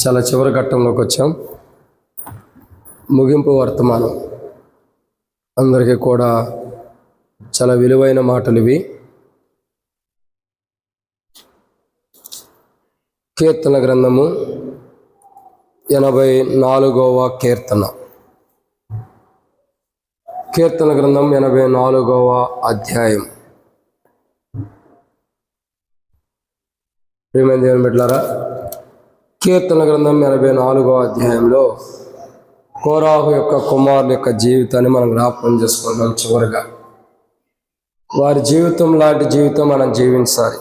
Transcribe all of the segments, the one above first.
చాలా చివరి ఘట్టంలోకి వచ్చాం. ముగింపు వర్తమానం. అందరికీ కూడా చాలా విలువైన మాటలు ఇవి. కీర్తన గ్రంథము 84వ కీర్తన. కీర్తన గ్రంథం 84వ అధ్యాయం. ప్రియమైన దేవుని బిడ్డలారా, కీర్తన గ్రంథం 84వ అధ్యాయంలో కోరాహు యొక్క కుమారుల యొక్క జీవితాన్ని మనం జ్ఞాపకం చేసుకుంటాం. చివరిగా వారి జీవితం లాంటి జీవితం మనం జీవించాలి.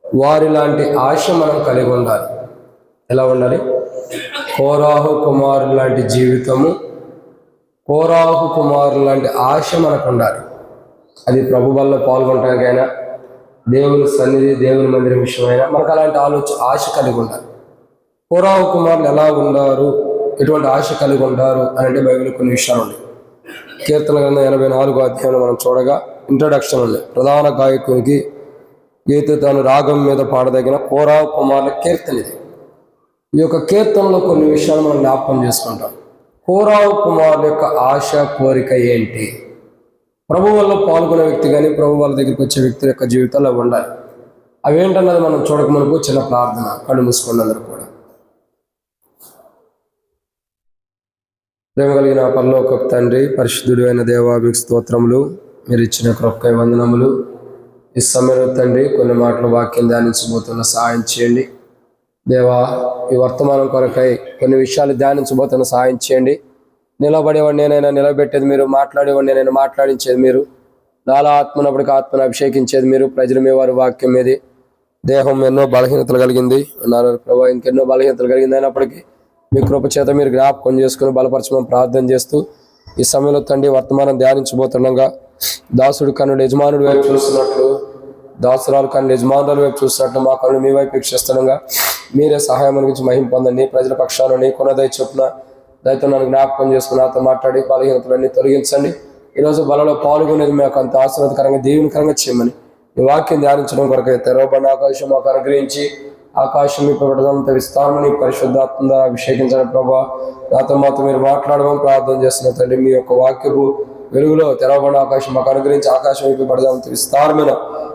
వారి లాంటి ఆశ మనం కలిగి ఉండాలి. ఎలా ఉండాలి? కోరాహు కుమారులు లాంటి జీవితము, కోరాహు కుమారులు లాంటి ఆశ మనకు ఉండాలి. అది ప్రభు వల్ల పాల్గొనడానికైనా, దేవుని సన్నిధి, దేవుని మందిరం విషయమైనా మనకు అలాంటి ఆశ కలిగి ఉండాలి. కోరాహు కుమారులు ఎలా ఉన్నారు, ఎటువంటి ఆశ కలిగి ఉంటారు అని అంటే బైబిల్ కొన్ని విషయాలు ఉన్నాయి. కీర్తన గ్రంథం 84వ అధ్యాయంలో మనం చూడగా ఇంట్రడక్షన్ ఉంది. ప్రధాన గాయకునికి గీతను రాగం మీద పాడదగిన కోరాహు కుమారుల కీర్తన ఇది. ఈ యొక్క కీర్తనలో కొన్ని విషయాలు మనం జ్ఞాపకం చేసుకుంటాం. కోరాహు కుమారుల యొక్క ఆశ, కోరిక ఏంటి? ప్రభు వల్ల పాల్గొనే వ్యక్తి కానీ, ప్రభు వాళ్ళ దగ్గరికి వచ్చే వ్యక్తి యొక్క జీవితాల్లో ఉండాలి. అవేంటన్నది మనం చూడకమునుపు చిన్న ప్రార్థన. కళ్ళు మూసుకోండి అందరూ కూడా. ప్రేమ కలిగిన పరలోకపు తండ్రి, పరిశుద్ధుడు అయిన దేవా, మీకు స్తోత్రములు. మీరు ఇచ్చిన కృపకై వందనములు. ఈ సమయంలో తండ్రి కొన్ని మాటలు వాక్యం ధ్యానించబోతున్న సహాయం చేయండి దేవా. ఈ వర్తమానం కొరకై కొన్ని విషయాలు ధ్యానించబోతున్న సహాయం చేయండి. నిలబడేవాడిని నేనైనా నిలబెట్టేది మీరు, మాట్లాడేవాడిని నేనైనా మాట్లాడించేది మీరు, నాలా ఆత్మనప్పటికీ ఆత్మను అభిషేకించేది మీరు. ప్రజలు మీ వారి వాక్యం మీది. దేహం ఎన్నో బలహీనతలు కలిగింది అన్నారు ప్రభావ, ఇంకెన్నో బలహీనతలు కలిగింది. అయినప్పటికీ మీ కృప చేత మీరు జ్ఞాపకం చేసుకుని బలపరచమని ప్రార్థన చేస్తూ ఈ సమయంలో తండ్రి వర్తమానం ధ్యానించబోతుండగా దాసుడు కన్నుడు యజమానుడి వైపు చూస్తున్నట్లు, దాసురాలు కన్నుడు యజమానుల వైపు చూస్తున్నట్లు మా కన్నుడు మీ వైపు వీక్షిస్తుండగా మీరే సహాయం గురించి మహిమ పొందండి. ప్రజల పక్షాన్ని కొనదై చొప్పున దయతో నన్ను జ్ఞాపకం చేసుకుని నాతో మాట్లాడి బలహీనతలన్నీ తొలగించండి. ఈరోజు బలలో పాల్గొనేది మాకు అంత ఆశీర్వాదకరంగా, దీవెనకరంగా చేయమని ఈ వాక్యం ధ్యానించడం కొరకు తెరవబడిన ఆకాశం మాకు అనుగ్రహించి, ఆకాశం మీ పెట్టడంత విస్తారమని పరిశుద్ధాత్మ అభిషేకించడం ప్రభా. నాతో మాతో మీరు మాట్లాడమని ప్రార్థన చేస్తున్న తండ్రి, మీ యొక్క వాక్యపు వెలుగులో తెరవబడిన ఆకాశం మాకు అనుగ్రహించి, ఆకాశం వైపు పడదాంత విస్తారమైన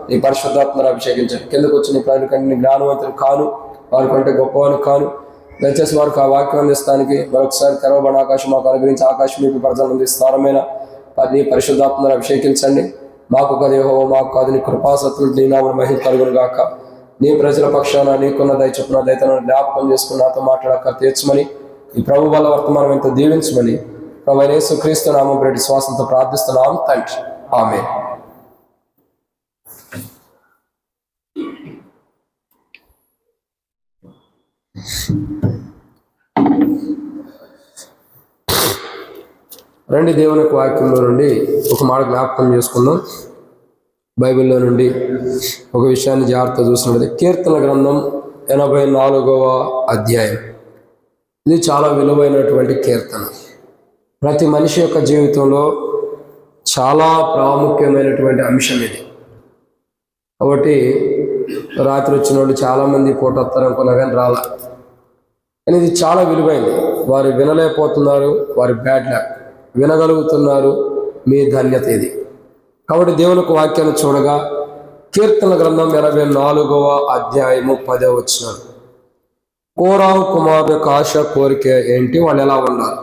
నీ పరిశుద్ధాత్మను అభిషేకించండి. కిందకు వచ్చిన ప్రజల కంటే నీ జ్ఞానవంతులు కాను, వారి కంటే గొప్పవారు కాను. దయచేసి వారికి ఆ వాక్యం అందిస్తానికి మరొకసారి తెరవబడిన ఆకాశం మాకు అనుగ్రహించి, ఆకాశం వైపు పడదాంత విస్తారమైన నీ పరిశుద్ధాత్మను అభిషేకించండి. మాకు ఒక యెహోవా, మాకు కాదు నీ కృపాసత్తులు నీ నామమున మహిమ కలుగును గాక. నీ ప్రజల పక్షాన నీకున్న దయ చొప్పున దయతను జ్ఞాపకం చేసుకుని నాతో మాట్లాడక తీర్చమని, ఈ ప్రభు వల్ల వర్తమానం ఎంతో దీవించమని ప్రభువైన యేసుక్రీస్తు నామమున బట్టి శ్వాసంతో ప్రార్థిస్తున్నాం తండ్రి. ఆమేన్. రండి దేవుని యొక్క వాక్యంలో నుండి ఒక మాట జ్ఞాపకం చేసుకుందాం. బైబిల్లో నుండి ఒక విషయాన్ని జాగ్రత్త చూసినది. కీర్తన గ్రంథం 84వ అధ్యాయం. ఇది చాలా విలువైనటువంటి కీర్తన. ప్రతి మనిషి యొక్క జీవితంలో చాలా ప్రాముఖ్యమైనటువంటి అంశం ఇది. కాబట్టి రాత్రి వచ్చిన వాళ్ళు చాలామంది పూట వస్తారనుకున్నా కానీ రాలా. కానీ ఇది చాలా విలువైనది. వారు వినలేకపోతున్నారు, వారి బ్యాడ్ లక్. వినగలుగుతున్నారు, మీ ధన్యత ఇది. కాబట్టి దేవునికి వాక్యాన్ని చూడగా కీర్తన గ్రంథం 84వ అధ్యాయము 10వ వచనం. కోరాహు కుమారుల యొక్క ఆశ, కోరిక ఏంటి? వాళ్ళు ఎలా ఉన్నారు?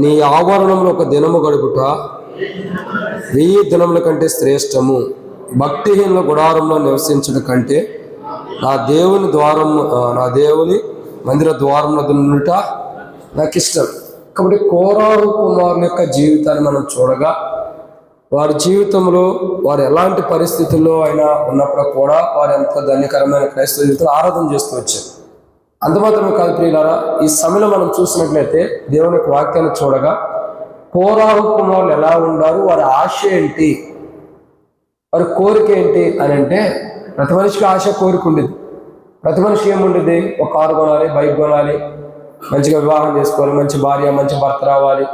నీ ఆవరణంలో ఒక దినము గడుపుట 1000 దినముల కంటే శ్రేష్టము. భక్తిహీనుల గుడారంలో నివసించడం కంటే నా దేవుని మందిర ద్వారంలో దున్నుట నాకు ఇష్టం. కాబట్టి కోరాహు కుమారుల యొక్క జీవితాన్ని మనం చూడగా వారి జీవితంలో వారు ఎలాంటి పరిస్థితుల్లో అయినా ఉన్నప్పుడు కూడా వారు ఎంతో ధన్యకరమైన క్రైస్తవ జీవితంలో ఆరాధన చేస్తూ వచ్చారు. అంత మాత్రమే కాదు ప్రియులారా, ఈ సమయంలో మనం చూసినట్లయితే దేవుని యొక్క వాక్యాన్ని చూడగా కోరాహు కుమారులు ఎలా ఉండారు, వారి ఆశ ఏంటి, వారి కోరిక ఏంటి అని అంటే, ప్రతి మనిషికి ఆశ, కోరిక ఉండేది. ప్రతి మనిషి ఏముండేది? ఒక కారు కొనాలి, బైక్ కొనాలి, మంచిగా వివాహం చేసుకోవాలి, మంచి భార్య, మంచి భర్త రావాలి,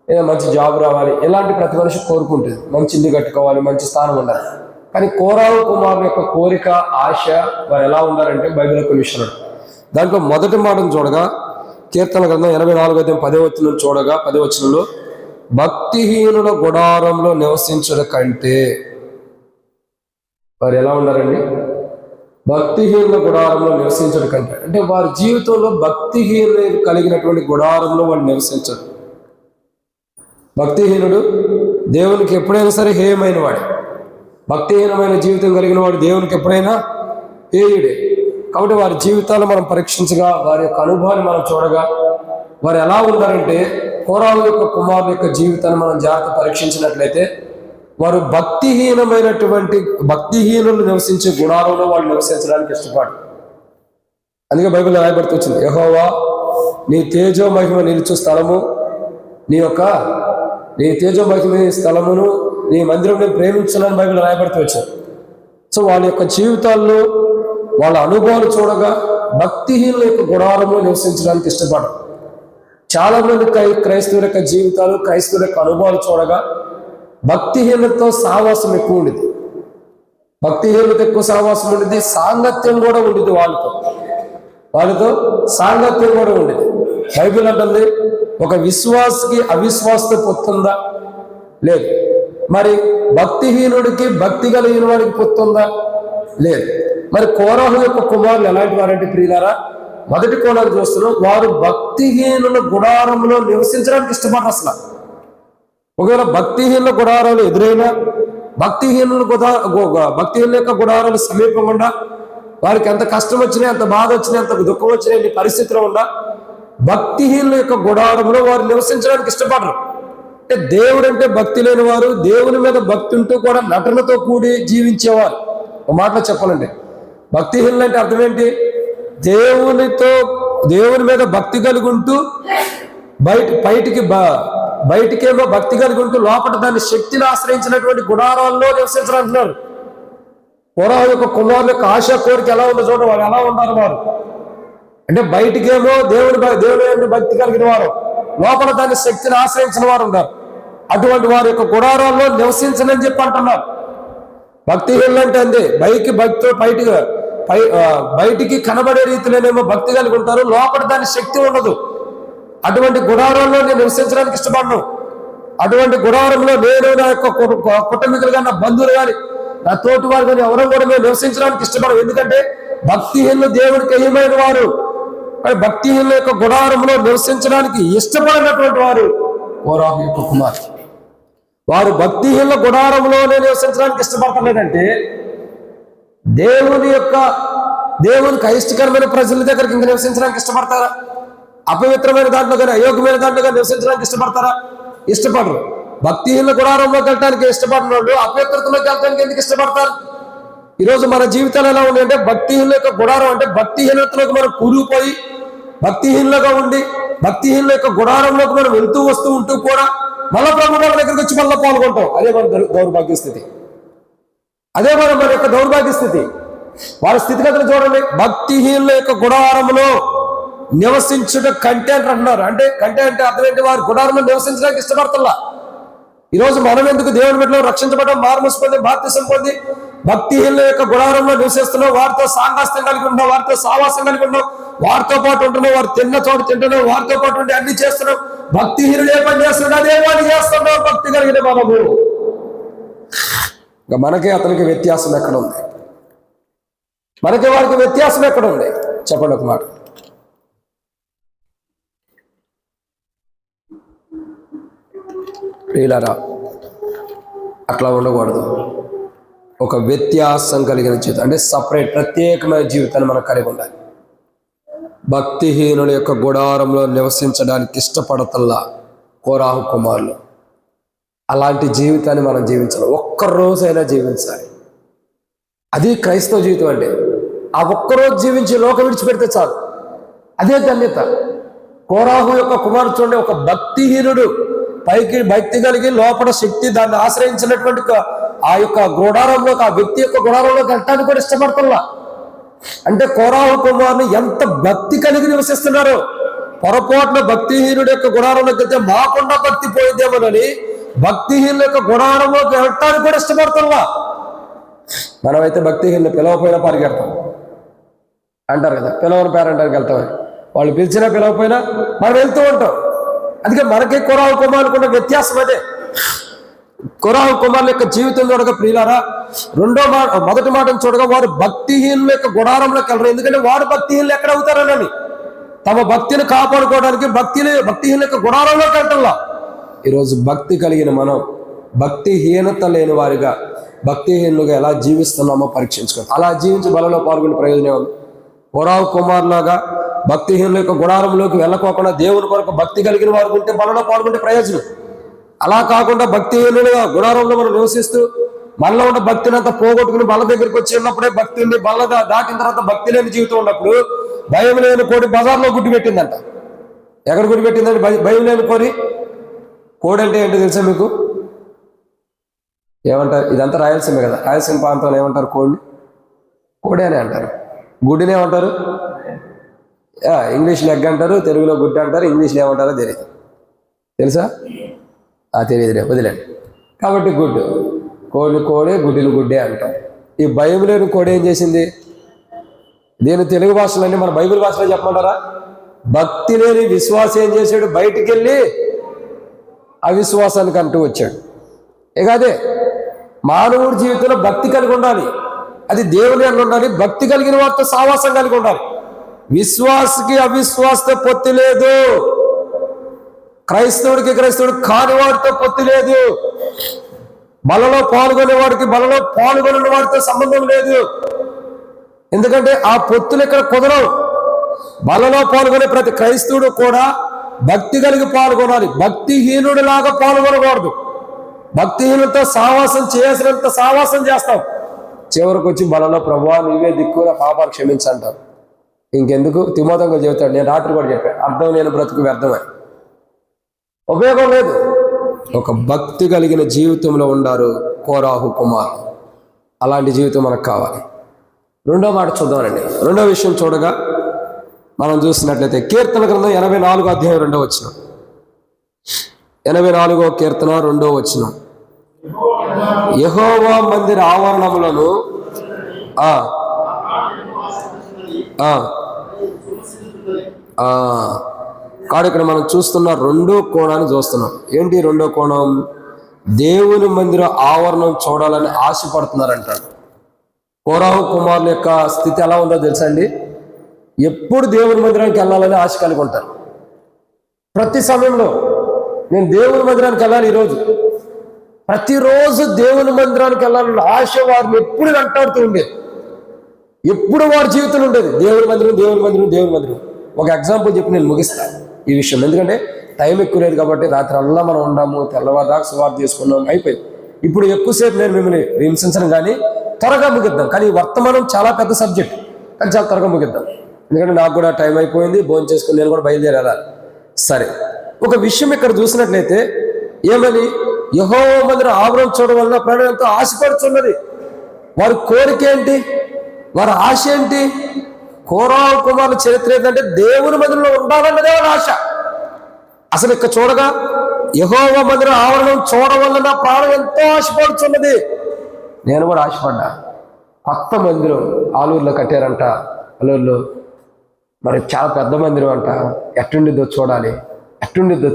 లేదా మంచి జాబ్ రావాలి. ఇలాంటి ప్రతి మనిషి కోరుకుంటుంది. మంచి ఇల్లు కట్టుకోవాలి, మంచి స్థానం ఉండాలి. కానీ కోరాహు కుమారుని యొక్క కోరిక, ఆశ, వారు ఎలా ఉన్నారంటే బైబిల్ కొన్ని విషయాలు దాంట్లో మొదటి మాటను చూడగా, కీర్తన గ్రంథం 84:10 చూడగా 10 భక్తిహీనుల గుడారంలో నివసించడం కంటే, వారు ఎలా ఉన్నారండి? భక్తిహీనుల గుడారంలో నివసించడం కంటే, అంటే వారి జీవితంలో భక్తిహీనులు కలిగినటువంటి గుడారంలో వాళ్ళు నివసించరు. భక్తిహీనుడు దేవునికి ఎప్పుడైనా సరే హేయమైన వాడే. భక్తిహీనమైన జీవితం కలిగిన వాడు దేవునికి ఎప్పుడైనా హేయుడే. కాబట్టి వారి జీవితాలు మనం పరీక్షించగా, వారి యొక్క అనుభవాన్ని మనం చూడగా, వారు ఎలా ఉన్నారంటే కోరాహు యొక్క కుమారుల యొక్క జీవితాన్ని మనం జాగ్రత్త పరీక్షించినట్లయితే వారు భక్తిహీనులు నివసించే గుడారంలో వాళ్ళు నివసించడానికి ఇష్టపడరు. అందుకే బైబిల్ రాయబడుతూ వచ్చింది, యెహోవా నీ తేజో మహిమ నిలుచు స్థలము, నీ తేజో మహిమ స్థలమును, నీ మందిరం నేను ప్రేమించాలని బైబిల్ రాయబడుతూ వచ్చారు. సో వాళ్ళ యొక్క జీవితాల్లో వాళ్ళ అనుభవాలు చూడగా భక్తిహీనుల యొక్క గుడారంలో నివసించడానికి ఇష్టపడరు. చాలా మంది క్రైస్తవుల యొక్క జీవితాలు, క్రైస్తవుల యొక్క అనుభవాలు చూడగా భక్తిహీనతతో సావాసం ఎక్కువ ఉండేది. భక్తిహీనత ఎక్కువ సావాసం ఉండేది, సాంగత్యం కూడా ఉండేది. వాళ్ళతో సాంగత్యం కూడా ఉండేది. బైబిల్ అంటుంది, ఒక విశ్వాసకి అవిశ్వాసతో పొత్తుందా? లేదు. మరి భక్తిహీనుడికి భక్తి కలిగిన వాడికి పొత్తుందా? లేదు. మరి కోరాహు యొక్క కుమారులు ఎలాంటి వారంటే ప్రియులారా, మొదటి కోణాలు చూస్తున్నాం, వారు భక్తిహీనుల గుడారంలో నివసించడానికి ఇష్టపడరు అసలు. ఒకవేళ భక్తిహీనుల గుడారాలు ఎదురైనా, భక్తిహీనుల యొక్క గుడారాలు సమీపంగా వారికి ఎంత కష్టం వచ్చినా, ఎంత బాధ వచ్చినా, ఎంత దుఃఖం వచ్చినా, ఈ పరిస్థితిలో ఉన్నా భక్తిహీనుల యొక్క గుడారంలో వారు నివసించడానికి ఇష్టపడరు. అంటే దేవుడు అంటే భక్తి లేని వారు, దేవుని మీద భక్తి ఉంటూ కూడా నటనతో కూడి జీవించేవారు. ఒక మాటలో చెప్పాలంటే భక్తిహీనులు అంటే అర్థం ఏంటి? దేవుని మీద భక్తి కలిగి ఉంటూ బయటికేమో భక్తి కలిగి ఉంటూ లోపల దాని శక్తిని ఆశ్రయించినటువంటి గుడారాల్లో నివసించాలంటున్నారు. కోరాహు యొక్క కుమారుల యొక్క ఆశ, కోరిక ఎలా ఉందో చూడండి. వాళ్ళు ఎలా ఉన్నారు? వారు అంటే బయటికేమో దేవుని భక్తి కలిగిన వారు, లోపల దాని శక్తిని ఆశ్రయించిన వారు ఉన్నారు. అటువంటి వారి యొక్క గుడారాల్లో నివసించనని చెప్పి అంటున్నారు. భక్తిహీనులు అంటే అంతే, బయటికి కనబడే రీతిలోనేమో భక్తి కలిగి ఉంటారు, లోపల దాని శక్తి ఉండదు. అటువంటి గుడారంలో నేను నివసించడానికి ఇష్టపడను. అటువంటి గుడారంలో నేను, నా యొక్క కుటుంబీకులు కానీ, నా బంధువులు కానీ, నా తోటి వారు కానీ ఎవరో కూడా మేము నివసించడానికి ఇష్టపడము. ఎందుకంటే భక్తిహీనులు దేవుడికి ఏమైన వారు. భక్తిహీనుల యొక్క గుడారంలో నివసించడానికి ఇష్టపడినటువంటి వారు కోరాహు యొక్క కుమారులు. వారు భక్తిహీనుల గుడారంలోనే నివసించడానికి ఇష్టపడలేదంటే దేవునికి అయిష్టకరమైన ప్రజల దగ్గరికి ఇంకా నివసించడానికి ఇష్టపడతారా? అపవిత్రమైన దాంట్లో కానీ, అయోగ్యమైన దాంట్లో కానీ నివసించడానికి ఇష్టపడతారా? ఇష్టపడరు. భక్తిహీనుల గుడారంలోకి వెళ్ళడానికి ఇష్టపడిన వాళ్ళు అపవిత్రతలోకి వెళ్ళడానికి ఎందుకు ఇష్టపడతారు? ఈరోజు మన జీవితాలు ఎలా ఉంది అంటే భక్తిహీనుల యొక్క గుడారం అంటే భక్తిహీనతలోకి మనం కూలిపోయి భక్తిహీనులుగా ఉండి భక్తిహీనుల యొక్క గుడారంలోకి మనం వెళ్తూ వస్తూ ఉంటూ కూడా మళ్ళా ప్రభు వాళ్ళ దగ్గరికి వచ్చి మళ్ళీ పాల్గొంటాం. అదే మన దౌర్భాగ్య స్థితి. అదే మన యొక్క దౌర్భాగ్య స్థితి. వాళ్ళ స్థితిగతులు చూడండి. భక్తిహీనుల యొక్క గుడారంలో నివసించుట కంటే అంటున్నారు. అంటే అర్థం ఏంటి? వారు గుడారంలో నివసించడానికి ఇష్టపడతల్లా. ఈరోజు మనం ఎందుకు దేవుని బిడ్డలో రక్షించబడడం, మారుమనసు పొంది, బాప్తిసం పొంది భక్తిహీనుల యొక్క గుడారంలో నివసిస్తున్నాం, వారితో సాంగత్యం కలిగి ఉన్నాం, వారితో సావాసం కలిగి ఉన్నాం, వారితో పాటు ఉంటున్నాం, వారు తిన్న చోటు తింటున్నాం, వారితో పాటు ఉండి అన్ని చేస్తున్నాం. భక్తిహీనులు ఏ పని చేస్తున్నాడు అదే పని చేస్తున్నాం భక్తి కలిగిన మనము. ఇంకా మనకి అతనికి వ్యత్యాసం ఎక్కడ ఉంది? మనకి వారికి వ్యత్యాసం ఎక్కడ ఉంది? చెప్పండి ఒక మాట. ప్రియులారా, అట్లా ఉండకూడదు. ఒక వ్యత్యాసం కలిగిన జీవితం అంటే సపరేట్, ప్రత్యేకమైన జీవితాన్ని మనం కలిగి ఉండాలి. భక్తిహీనుల యొక్క గుడారంలో నివసించడానికి ఇష్టపడతల్లా కోరాహు కుమారులు. అలాంటి జీవితాన్ని మనం జీవించాలి. ఒక్కరోజైనా జీవించాలి. అది క్రైస్తవ జీవితం అంటే. ఆ ఒక్కరోజు జీవించి లోకం విడిచిపెడితే చాలు, అదే ధన్యత. కోరాహు యొక్క కుమారుడు చూడండి, ఒక భక్తిహీనుడు పైకి భక్తి కలిగి లోపల శక్తి దాన్ని ఆశ్రయించినటువంటి ఆ యొక్క గుడారంలో, ఆ వ్యక్తి యొక్క గుడారంలోకి వెళ్ళటానికి కూడా ఇష్టపడుతున్నా. అంటే కోరాహు కుమారుని ఎంత భక్తి కలిగి నివసిస్తున్నారు. పొరపాటున భక్తిహీనుడి యొక్క గుడారంలోకి వెళ్తే మాకుండా భక్తి పోయిద్దేమోనని భక్తిహీనుల యొక్క గుడారంలోకి వెళ్ళటానికి కూడా ఇష్టపడుతున్నా. మనమైతే భక్తిహీనులు పిలవపోయినా పరిగెడతాం అంటారు కదా, పిలవని పేరంటానికి వెళ్తామని. వాళ్ళు పిలిచినా పిలవపోయినా మనం వెళ్తూ ఉంటాం. అందుకే మనకి కొరాహు కుమారుకున్న వ్యత్యాసం అదే. కొరాహు కుమారుల యొక్క జీవితం చూడగా ప్రియులారా, మొదటి మాటను చూడగా వారు భక్తిహీనుల యొక్క గుడారంలోకి వెళ్ళరు. ఎందుకంటే వారు భక్తిహీనులు ఎక్కడ అవుతారనని తమ భక్తిని కాపాడుకోవడానికి భక్తిహీనుల యొక్క గుడారంలోకి వెళ్ళటంలా. ఈరోజు భక్తి కలిగిన మనం భక్తిహీనత లేని వారిగా, భక్తిహీనులుగా ఎలా జీవిస్తున్నామో పరీక్షించుకోవాలి. అలా జీవించి బలలో పాల్గొనే ప్రయోజనం ఉంది. కొరాహు కుమారులాగా భక్తిహీనుల యొక్క గుడారంలోకి వెళ్ళకోకుండా దేవుని కొరకు భక్తి కలిగిన వారు ఉంటే బలలో పాల్గొంటే ప్రయోజనం. అలా కాకుండా భక్తిహీనులుగా గుడారంలో మనం నివసిస్తూ మనలో ఉన్న భక్తిని అంతా పోగొట్టుకుని బల దగ్గరికి వచ్చి ఉన్నప్పుడే భక్తిని బలగా దాటిన తర్వాత భక్తి లేని జీవితం ఉన్నప్పుడు భయం లేని కోడి బజార్లో గుడ్డు పెట్టిందంట. ఎక్కడ గుడ్డు పెట్టిందంటే భయం లేని కోడి అంటే ఏంటో తెలుసా మీకు? ఏమంటారు? ఇదంతా రాయలసీమ కదా, రాయలసీమ ప్రాంతంలో ఏమంటారు? కోడి అని అంటారు. గుడ్డిని ఏమంటారు? ఇంగ్లీష్లో ఎగ్ అంటారు, తెలుగులో గుడ్డి అంటారు, ఇంగ్లీష్లో ఏమంటారో తెలియదు. తెలుసా? తెలియదులే, వదిలేండి. కాబట్టి కోడి గుడ్డిని గుడ్డే అంటారు. ఈ భయం లేని కోడి ఏం చేసింది? దీని తెలుగు భాషలోనే మన బైబిల్ భాషలో చెప్పమంటారా? భక్తి లేని విశ్వాసం ఏం చేశాడు? బయటికి వెళ్ళి అవిశ్వాసానికి అంటూ వచ్చాడు. ఇక అదే మానవుడి జీవితంలో భక్తి కలిగి ఉండాలి. అది దేవుని అని ఉండాలి. భక్తి కలిగిన వారితో సావాసం కలిగి ఉండాలి. విశ్వాసకి అవిశ్వాసతో పొత్తి లేదు. క్రైస్తవుడు కాని వాడితో పొత్తి లేదు. బలలో పాల్గొనే వాడితో సంబంధం లేదు. ఎందుకంటే ఆ పొత్తులు ఇక్కడ కుదరవు. బలలో పాల్గొనే ప్రతి క్రైస్తవుడు కూడా భక్తి కలిగి పాల్గొనాలి. భక్తిహీనుడిలాగా పాల్గొనకూడదు. భక్తిహీనులతో సావాసం చేసినంత సావాసం చేస్తాం. చివరికి వచ్చి బలలో ప్రభువా నీవే దిక్కు, నా పాపాలు క్షమించంటారు. ఇంకెందుకు? తిమోతితో చెబుతాడు. నేను రాత్రి కూడా చెప్పాను, అర్థం లేని బ్రతుకు వ్యర్థమై, ఉపయోగం లేదు. ఒక భక్తి కలిగిన జీవితంలో ఉండారు కోరాహు కుమార్. అలాంటి జీవితం మనకు కావాలి. రెండో మాట చూద్దామండి. రెండో విషయం చూడగా మనం చూసినట్లయితే కీర్తన గ్రంథం 84వ అధ్యాయం 2వ వచనం. 84వ కీర్తన 2వ వచనం. యెహోవా మందిర ఆవరణములను కాడు ఇక్కడ మనం చూస్తున్న రెండో కోణాన్ని చూస్తున్నాం. ఏంటి రెండో కోణం? దేవుని మందిర ఆవరణం చూడాలని ఆశపడుతున్నారంటాడు. కోరాహు కుమారుల యొక్క స్థితి ఎలా ఉందో తెలుసా అండి? ఎప్పుడు దేవుని మందిరానికి వెళ్ళాలని ఆశ కలిగి ఉంటారు. ప్రతి సమయంలో నేను దేవుని మందిరానికి వెళ్ళాలి, ప్రతిరోజు దేవుని మందిరానికి వెళ్ళాలన్న ఆశ వారిని ఎప్పుడు వెంటాడుతూ ఉండేది. ఎప్పుడు వారి జీవితంలో ఉండేది దేవుని మందిరం. ఒక ఎగ్జాంపుల్ చెప్పి నేను ముగిస్తాను ఈ విషయం. ఎందుకంటే టైం ఎక్కువ లేదు కాబట్టి రాత్రి అల్లా మనం ఉండాము, తెల్లవారుదాకా సువార్త చేసుకున్నాం, అయిపోయింది. ఇప్పుడు ఎక్కువసేపు నేను మిమ్మల్ని హింసించను కానీ త్వరగా ముగిద్దాం. కానీ వర్తమానం చాలా పెద్ద సబ్జెక్ట్, కానీ చాలా త్వరగా ముగిద్దాం. ఎందుకంటే నాకు కూడా టైం అయిపోయింది, భోజనం చేసుకుని నేను కూడా బయలుదేరాలి. సరే, ఒక విషయం ఇక్కడ చూసినట్లయితే ఏమని? యెహోవా మందిర ఆవరణ చూడడం వలన ప్రాణం ఎంతో ఆశపడుతున్నది. వారి కోరిక ఏంటి? వారి ఆశ ఏంటి? కోరాహు కుమారుల చరిత్ర ఏంటంటే దేవుని మందిరంలో ఉండాలన్నదే వారి ఆశ. అసలు ఇక్కడ చూడగా యెహోవా మందిర ఆవరణం చూడడం వల్ల నా ప్రాణం ఎంతో ఆశపడుతున్నది. నేను కూడా ఆశపడ్డా. కొత్త మందిరం ఆలూరులో కట్టారంట. ఆలూరులో మరి చాలా పెద్ద మందిరం అంట. ఎట్టుండిద్దో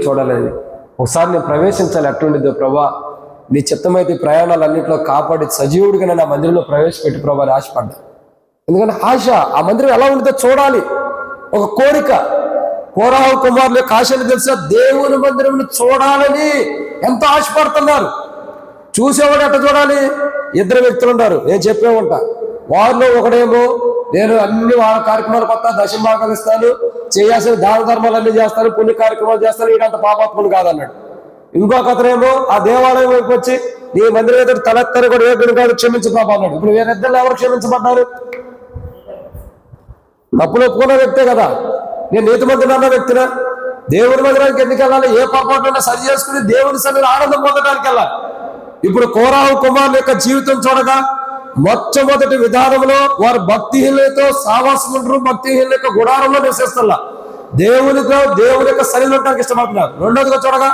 చూడాలని ఒకసారి నేను ప్రవేశించాలి. ఎట్టుండిద్దో ప్రభా, నీ చిత్తమైతే ప్రయాణాలన్నింటిలో కాపాడి సజీవుడిగా నా మందిరంలో ప్రవేశపెట్టి ప్రభా అని ఆశపడ్డా. ఎందుకంటే ఆశ, ఆ మందిరం ఎలా ఉంటుందో చూడాలి, ఒక కోరిక. కోరాహు కుమారుల యొక్క ఆశలు తెలుసా? దేవుని మందిరం చూడాలని ఎంతో ఆశపడుతున్నారు. చూసేవాడు ఎట్ట చూడాలి? ఇద్దరు వ్యక్తులు ఉన్నారు, నేను చెప్పే ఉంటా. వారిలో ఒకడేమో నేను అన్ని వాళ్ళ కార్యక్రమాలు కొత్త దశభాగాలు ఇస్తాను, చేయాల్సిన దాన ధర్మాలన్నీ చేస్తాను, పుణ్య కార్యక్రమాలు చేస్తాను, వీడంత పాపాత్ములు కాదన్నాడు. ఇంకొక అతనేమో ఆ దేవాలయం వైపు వచ్చి నీ మందిరం ఎదురు తలెత్తని కూడా ఏ గుడి కాదు క్షమించు పాప అన్నాడు. ఇప్పుడు వీరిద్దరు ఎవరు క్షమించబడ్డారు? తప్పులు ఒప్పుకున్న వ్యక్తే కదా. నేను నీతిమంతుడు అన్న వ్యక్తినా? దేవుని మందిరానికి ఎందుకు వెళ్ళాలి? ఏ పొరపాటున సరి చేసుకుని దేవుని సన్నిధిలో ఆనందం పొందడానికి వెళ్ళాలి. ఇప్పుడు కోరాహు కుమారుల యొక్క జీవితం చూడగా మొట్టమొదటి విధానంలో వారు భక్తిహీనులతో సావాసం ఉంటారు, భక్తిహీనుల యొక్క గుడారంలో నివసిస్తున్నా దేవుని యొక్క సన్నిధిలో ఉండడానికి ఇష్టపడుతున్నారు. రెండోదిగా చూడగా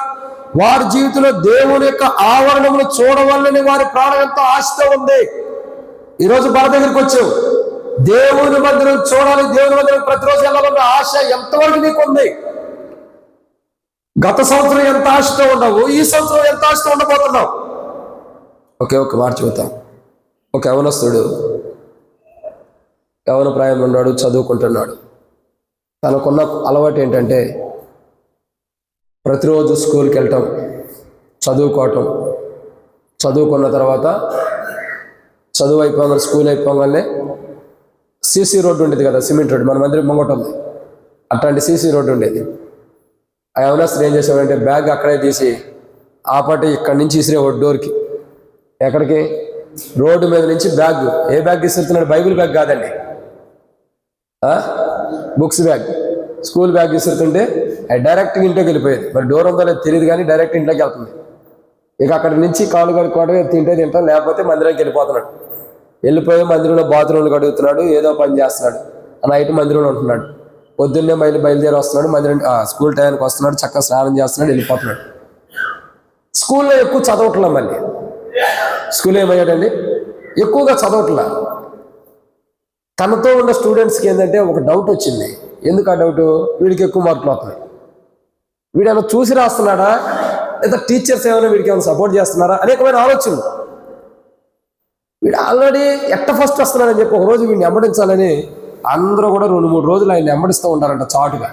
వారి జీవితంలో దేవుని యొక్క ఆవరణములు చూడవల్లని వారి ప్రాణం ఎంతో ఆశతో ఉంది. ఈరోజు బాల దగ్గరికి వచ్చావు, దేవుని మందిరం చూడాలి, దేవుని మందిరం ప్రతిరోజు వెళ్ళాలన్న ఆశ ఎంతవరకు నీకు ఉంది? గత సంవత్సరం ఎంత ఆశతో ఉన్నావు, ఈ సంవత్సరం ఎంత ఆశతో ఉండబోతున్నావు? ఒక మాట చెబుతాం. ఒక యవనస్తుడు యవన ప్రాయంలో ఉన్నాడు, చదువుకుంటున్నాడు. తనకున్న అలవాటు ఏంటంటే ప్రతిరోజు స్కూల్కి వెళ్ళటం, చదువుకోవటం. చదువుకున్న తర్వాత చదువు అయిపోగానే, స్కూల్ అయిపోగానే సీసీ రోడ్డు ఉండేది కదా, సిమెంట్ రోడ్డు, మన మందిరం ముంగట ఉంది, అట్లాంటి సీసీ రోడ్డు ఉండేది. ఆ యవనస్తుడు ఏం చేసాడంటే బ్యాగ్ అక్కడే తీసి ఆపాటి ఇక్కడి నుంచి ఇసిరేవాడు డోర్కి. ఎక్కడికి? రోడ్డు మీద నుంచి బ్యాగ్. ఏ బ్యాగ్ ఇస్తున్నాడు? బైబిల్ బ్యాగ్ కాదండి, బుక్స్ బ్యాగ్, స్కూల్ బ్యాగ్ ఇస్తుంటే అది డైరెక్ట్గా ఇంట్లోకి వెళ్ళిపోయేది. మరి డోర్ ఉందో లేదు తెలియదు, కానీ డైరెక్ట్ ఇంట్లోకి వెళ్తుంది. ఇక అక్కడి నుంచి కాలు కడుక్కోవడం, తింటాం, లేకపోతే మందిరానికి వెళ్ళిపోతున్నాడు. వెళ్ళిపోయి మందిరంలో బాత్రూమ్లు కడుగుతున్నాడు, ఏదో పని చేస్తున్నాడు. నైట్ మందిరంలో ఉంటున్నాడు. పొద్దున్నే బయలుదేరి వస్తున్నాడు, మందిరం స్కూల్ టైంకి వస్తున్నాడు, చక్కగా స్నానం చేస్తున్నాడు, వెళ్ళిపోతున్నాడు. స్కూల్లో ఎక్కువ చదవట్లే. మళ్ళీ స్కూల్ ఏమయ్యాడండి, ఎక్కువగా చదవట్లా. తనతో ఉన్న స్టూడెంట్స్కి ఏంటంటే ఒక డౌట్ వచ్చింది. ఎందుకు ఆ డౌట్? వీడికి ఎక్కువ మార్కులు వస్తున్నాయి, వీడు ఏమైనా చూసి రాస్తున్నాడా, లేదా టీచర్స్ ఏమైనా వీడికి ఏమైనా సపోర్ట్ చేస్తున్నారా అనేకమైన ఆలోచనలు. వీడు ఆల్రెడీ ఫస్ట్ వస్తున్నాడని చెప్పి ఒకరోజు వీడిని వెంబడించాలని అందరూ కూడా 2-3 రోజులు ఆయన వెంబడిస్తూ ఉంటారంట. చాటుగా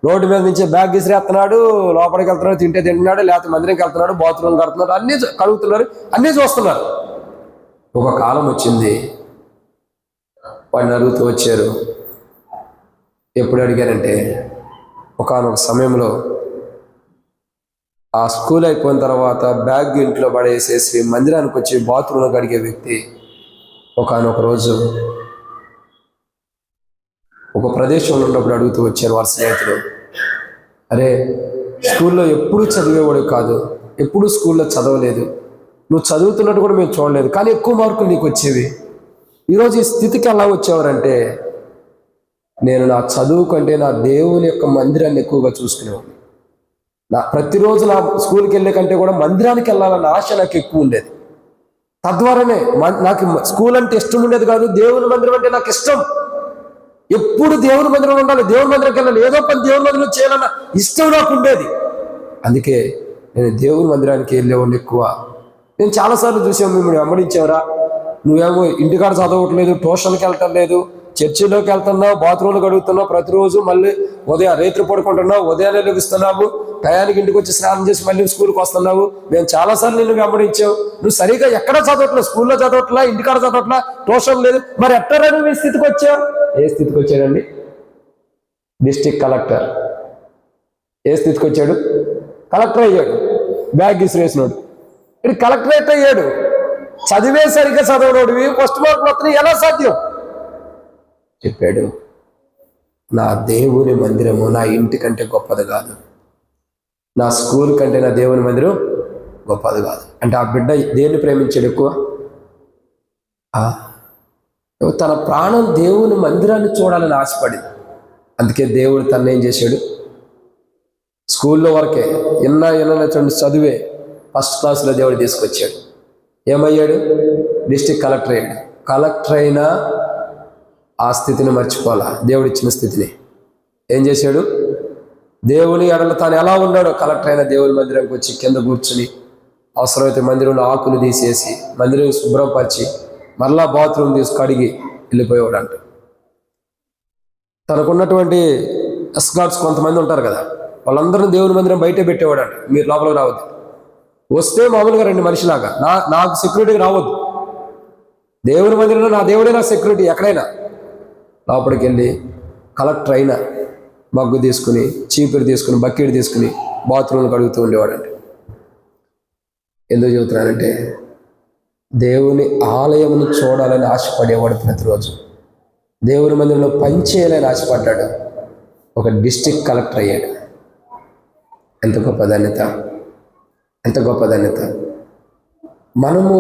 రోడ్డు మీద నుంచి బ్యాగ్ విసిరేస్తున్నాడు, లోపలికి వెళ్తున్నాడు, తింటున్నాడు, లేకపోతే మందిరంకి వెళ్తున్నాడు, బాత్రూమ్ కడుతున్నాడు, అన్నీ కడుగుతున్నారు, అన్నీ చూస్తున్నారు. ఒక కాలం వచ్చింది, వాడిని అడుగుతూ వచ్చారు. ఎప్పుడు అడిగారంటే ఒకానొక సమయంలో ఆ స్కూల్ అయిపోయిన తర్వాత బ్యాగ్ ఇంట్లో పడేసేసి మందిరానికి వచ్చి బాత్రూంలో కడిగే వ్యక్తి ఒకానొక రోజు ఒక ప్రదేశంలో ఉన్నప్పుడు అడుగుతూ వచ్చారు వారి స్నేహితులు, అరే స్కూల్లో ఎప్పుడు చదివేవాడు కాదు, ఎప్పుడు స్కూల్లో చదవలేదు, నువ్వు చదువుతున్నట్టు కూడా మేము చూడలేదు, కానీ ఎక్కువ మార్కులు నీకు వచ్చేవి, ఈరోజు ఈ స్థితికి ఎలా వచ్చేవారంటే, నేను నా చదువు కంటే నా దేవుని యొక్క మందిరాన్ని ఎక్కువగా చూసుకునేవాడిని. ప్రతిరోజు నా స్కూల్కి వెళ్ళే కంటే కూడా మందిరానికి వెళ్ళాలన్న ఆశ నాకు ఎక్కువ ఉండేది. తద్వారానే నాకు స్కూల్ అంటే ఇష్టం ఉండేది కాదు, దేవుని మందిరం అంటే నాకు ఇష్టం. ఎప్పుడు దేవుని మందిరం ఉండాలి, దేవుని మందిరంకి వెళ్ళాలి, ఏదో పని దేవుని మందిరం చేయాలన్న ఇష్టం నాకు ఉండేది. అందుకే నేను దేవుని మందిరానికి వెళ్ళేవాడిని ఎక్కువ. నేను చాలాసార్లు చూసాను, మిమ్మల్ని వెంబడించేవరా, నువ్వేమో ఇంటికాడ చదవట్లేదు, ట్యూషన్కి వెళ్ళటం లేదు, చర్చిలోకి వెళ్తున్నావు, బాత్రూమ్లు కడుగుతున్నావు, ప్రతిరోజు మళ్ళీ రేత్రి పడుకుంటున్నావు, ఉదయాన్నే లభిస్తున్నావు, టయానికి ఇంటికి వచ్చి స్నానం చేసి మళ్ళీ స్కూల్కి వస్తున్నావు. మేము చాలాసార్లు నిన్ను వెంబడించావు, నువ్వు సరిగా ఎక్కడ చదవట్లేదు, స్కూల్లో చదవట్లా, ఇంటికాడ చదవట్లా, ట్యూషన్ లేదు, మరి ఎట్టరా నువ్వు ఈ స్థితికి వచ్చావు? ఏ స్థితికి వచ్చాడండి? District collector. ఏ స్థితికి వచ్చాడు? కలెక్టర్ అయ్యాడు. బ్యాగ్ విసిరేసినాడు. ఇది కలెక్టరేట్ అయ్యాడు. చదివే సరిగ్గా చదవనోడివి ఫస్ట్ మార్కులు వస్తున్నాయి, ఎలా సాధ్యం? చెప్పాడు, నా దేవుని మందిరము నా ఇంటి కంటే గొప్పది కాదు, నా స్కూల్ కంటే నా దేవుని మందిరం గొప్పది కాదు. అంటే ఆ బిడ్డ దేన్ని ప్రేమించాడు ఎక్కువ? తన ప్రాణం దేవుని మందిరాన్ని చూడాలని ఆశపడింది. అందుకే దేవుడు తను ఏం చేశాడు, స్కూల్లో వరకే ఎన్నటువంటి చదివే ఫస్ట్ క్లాస్లో దేవుడు తీసుకొచ్చాడు. ఏమయ్యాడు? డిస్ట్రిక్ట్ కలెక్టర్ అయ్యాడు. కలెక్టర్ అయినా ఆ స్థితిని మర్చిపోవాలా, దేవుడు ఇచ్చిన స్థితిని. ఏం చేశాడు? దేవుని ఎడల తాను ఎలా ఉన్నాడో కలెక్టర్ అయిన దేవుని మందిరంకి వచ్చి కింద కూర్చుని అవసరమైతే మందిరంలో ఆకులు తీసేసి మందిరం శుభ్రపరిచి మరలా బాత్రూమ్ తీసి కడిగి వెళ్ళిపోయేవాడు అంట. తనకున్నటువంటి ఎస్కార్ట్స్ కొంతమంది ఉంటారు కదా, వాళ్ళందరూ దేవుని మందిరం బయటే పెట్టేవాడు అంట. మీరు లోపలికి రావద్దు, వస్తే మామూలుగా రండి మనిషిలాగా, నాకు సెక్యూరిటీకి రావద్దు, దేవుని మందిరంలో నా దేవుడే నా సెక్యూరిటీ. ఎక్కడైనా లోపలికి వెళ్ళి కలెక్టర్ అయినా మగ్గు తీసుకుని, చీపురు తీసుకుని, బకెట్ తీసుకుని బాత్రూమ్లు కడుగుతూ ఉండేవాడండి. ఎందుకు చెబుతున్నానంటే దేవుని ఆలయమును చూడాలని ఆశపడేవాడు. ప్రతిరోజు దేవుని మందిరంలో పనిచేయాలని ఆశపడ్డాడు. ఒక డిస్ట్రిక్ట్ కలెక్టర్ అయ్యాడు. ఎంత గొప్ప ధన్యత, ఎంత గొప్ప ధన్యత. మనము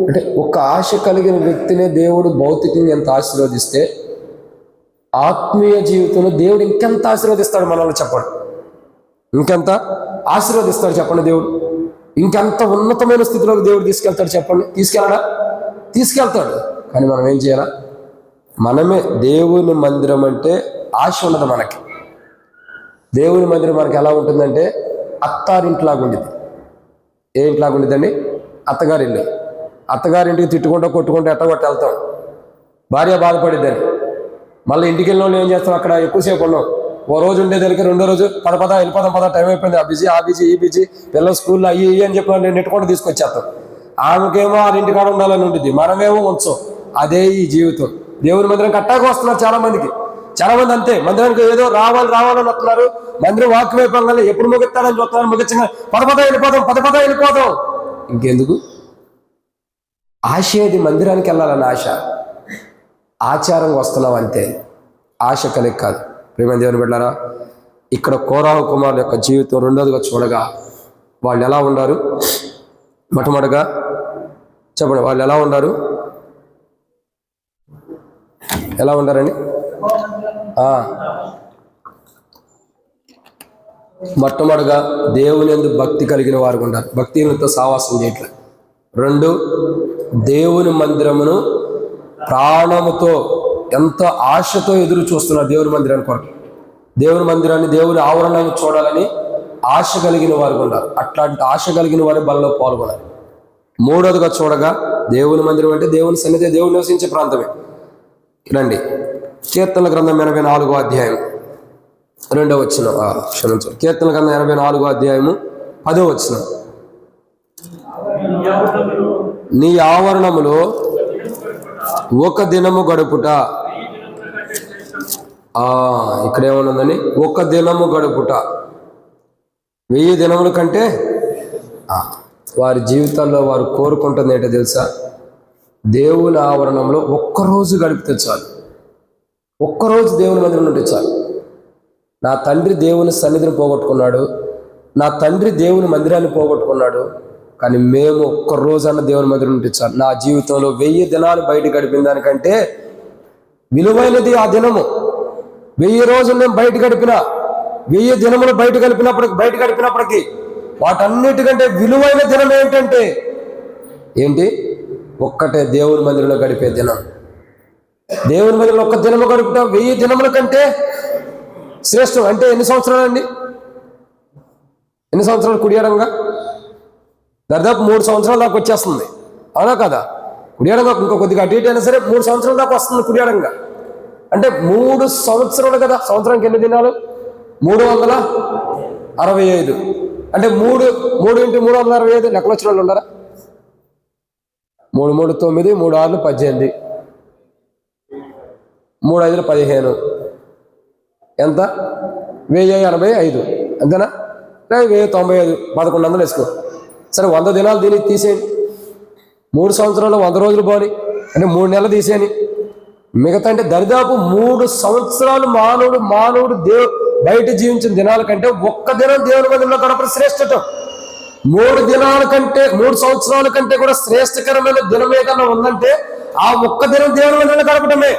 అంటే ఒక ఆశ కలిగిన వ్యక్తినే దేవుడు భౌతికంగా ఎంత ఆశీర్వదిస్తే, ఆత్మీయ జీవితంలో దేవుడు ఇంకెంత ఆశీర్వదిస్తాడు మనల్ని చెప్పండి. ఇంకెంత ఆశీర్వదిస్తాడు చెప్పండి దేవుడు. ఇంకెంత ఉన్నతమైన స్థితిలోకి దేవుడు తీసుకెళ్తాడు చెప్పండి. తీసుకెళ్ళడా? తీసుకెళ్తాడు. కానీ మనం ఏం చేయాలా? మనమే దేవుని మందిరం అంటే ఆశ ఉండదు మనకి. దేవుని మందిరం మనకి ఎలా ఉంటుందంటే అత్తారింటిలాగా ఉండేది. ఏ ఇంట్లాగా ఉండేదండి? అత్తగారిల్లు. అత్తగారింటికి తిట్టుకుంటూ కొట్టుకుంటూ ఎట్టగొట్టి వెళ్తాం, భార్య బాధపడిద్దని. మళ్ళీ ఇంటికి వెళ్ళిన వాళ్ళు ఏం చేస్తాం, అక్కడ ఎక్కువసేపు ఉన్నాం. ఓ రోజు ఉండేదానికి రెండో రోజు పద వెళ్ళిపోదాం, టైం అయిపోయింది, ఆ బిజీ ఈ బిజీ, పిల్లలు స్కూల్లో అయ్యి అని చెప్పి నేను నెట్టుకుంటూ తీసుకొచ్చేస్తాం. ఆమెకేమో ఆ ఇంటికాడ ఉండాలని ఉంటుంది, మనమేమో ఉంచం. అదే ఈ జీవితం. దేవుని మందిరం కట్టాక వస్తున్నారు చాలా మందికి. అంతే, మందిరానికి ఏదో రావాలని వస్తున్నారు. మందిరం వాక్యం అయిపోగానే ఎప్పుడు ముగిస్తాడని చూస్తున్నారు, ముగించగా పద వెళ్ళిపోదాం. ఇంకెందుకు ఆశ? ఏది? మందిరానికి వెళ్ళాలని ఆశ. ఆచారంగా వస్తున్నాం అంతే, ఆశ కలిగి కాదు. ప్రియమైన దేవుని బిడ్డలారా, ఇక్కడ కోరాహు కుమారుల యొక్క జీవితం రెండోదిగా చూడగా వాళ్ళు ఎలా ఉన్నారు? మొట్టమొదటిగా చెప్పండి, వాళ్ళు ఎలా ఉన్నారు? ఎలా ఉండారండి? మొట్టమొదటిగా దేవుని యందు భక్తి కలిగిన వారు ఉండాలి. భక్తితో సావాసం చేయట్లేదు. 2, దేవుని మందిరమును ప్రాణముతో ఎంత ఆశతో ఎదురు చూస్తున్నారు దేవుని మందిరాన్ని కొరకు. దేవుని మందిరాన్ని, దేవుని ఆవరణాన్ని చూడాలని ఆశ కలిగిన వారు ఉండాలి. అట్లాంటి ఆశ కలిగిన వారు బలలో పాల్గొనాలి. 3వదిగా చూడగా దేవుని మందిరం అంటే దేవుని సన్నిధి, దేవుని నివసించే ప్రాంతమే. రండి, కీర్తనల గ్రంథం 84వ అధ్యాయం 2వ వచనం. క్షమించండి, కీర్తనల గ్రంథం 84వ అధ్యాయము 10వ వచనం. నీ ఆవరణములో ఒక దినము గడుపుట. ఇక్కడ ఏమన్నదని? ఒక దినము గడుపుట 1000 దినముల కంటే. వారి జీవితాల్లో వారు కోరుకుంటుంది ఏంటో తెలుసా? దేవుని ఆవరణంలో ఒక్కరోజు గడిపితే చాలు. ఒక్కరోజు దేవుని మందిరం ఉంటే చాలు. నా తండ్రి దేవుని సన్నిధిని పోగొట్టుకున్నాడు, నా తండ్రి దేవుని మందిరాన్ని పోగొట్టుకున్నాడు, కానీ మేము ఒక్కరోజన్న దేవుని మందిరం ఉంటే చాలు. నా జీవితంలో 1000 దినాలు బయట గడిపిన దానికంటే విలువైనది ఆ దినము. 1000 రోజులు నేను బయట గడిపిన, 1000 దినములు బయట గడిపినప్పటికీ వాటన్నిటికంటే విలువైన దినం ఏంటి? ఒక్కటే, దేవుని మందిరంలో గడిపే దినం. దేవుని మందిరంలో ఒక్క దినము గడుపుతాం 1000 దినముల కంటే శ్రేష్టం. అంటే ఎన్ని సంవత్సరాలు అండి? ఎన్ని సంవత్సరాలు కుడియడంగా? దాదాపు 3 సంవత్సరాల దాకా వచ్చేస్తుంది, అవునా కదా? కుడియడంగా ఇంకో కొద్దిగా అటు ఇటు అయినా సరే 3 సంవత్సరాల దాకా వస్తుంది కుడియడంగా. అంటే 3 సంవత్సరాలు కదా. సంవత్సరానికి ఎన్ని దినాలు? 365. అంటే 3 × 365 లెక్కలు వచ్చిన వాళ్ళు ఉన్నారా? 3 × 3 = 9, 3 × 6 = 18, 3 × 5 = 15. ఎంత? 1085. అంతేనా? 1095, 1100 వేసుకో. సరే, 100 దినాలు దీనికి తీసేయండి. 3 సంవత్సరాలు 100 రోజులు పోని, అంటే 3 నెలలు తీసేయని. మిగతా అంటే దరిదాపు 3 సంవత్సరాలు మానవుడు బయట జీవించిన దినాల కంటే ఒక్క దినం దేవుని మందిరంలో గడపడం శ్రేష్టం. 3 సంవత్సరాల కంటే కూడా శ్రేష్టకరమైన దినం ఏదన్నా ఉందంటే ఆ ఒక్క దినం దేవుని మందిరంలో గడపడమే.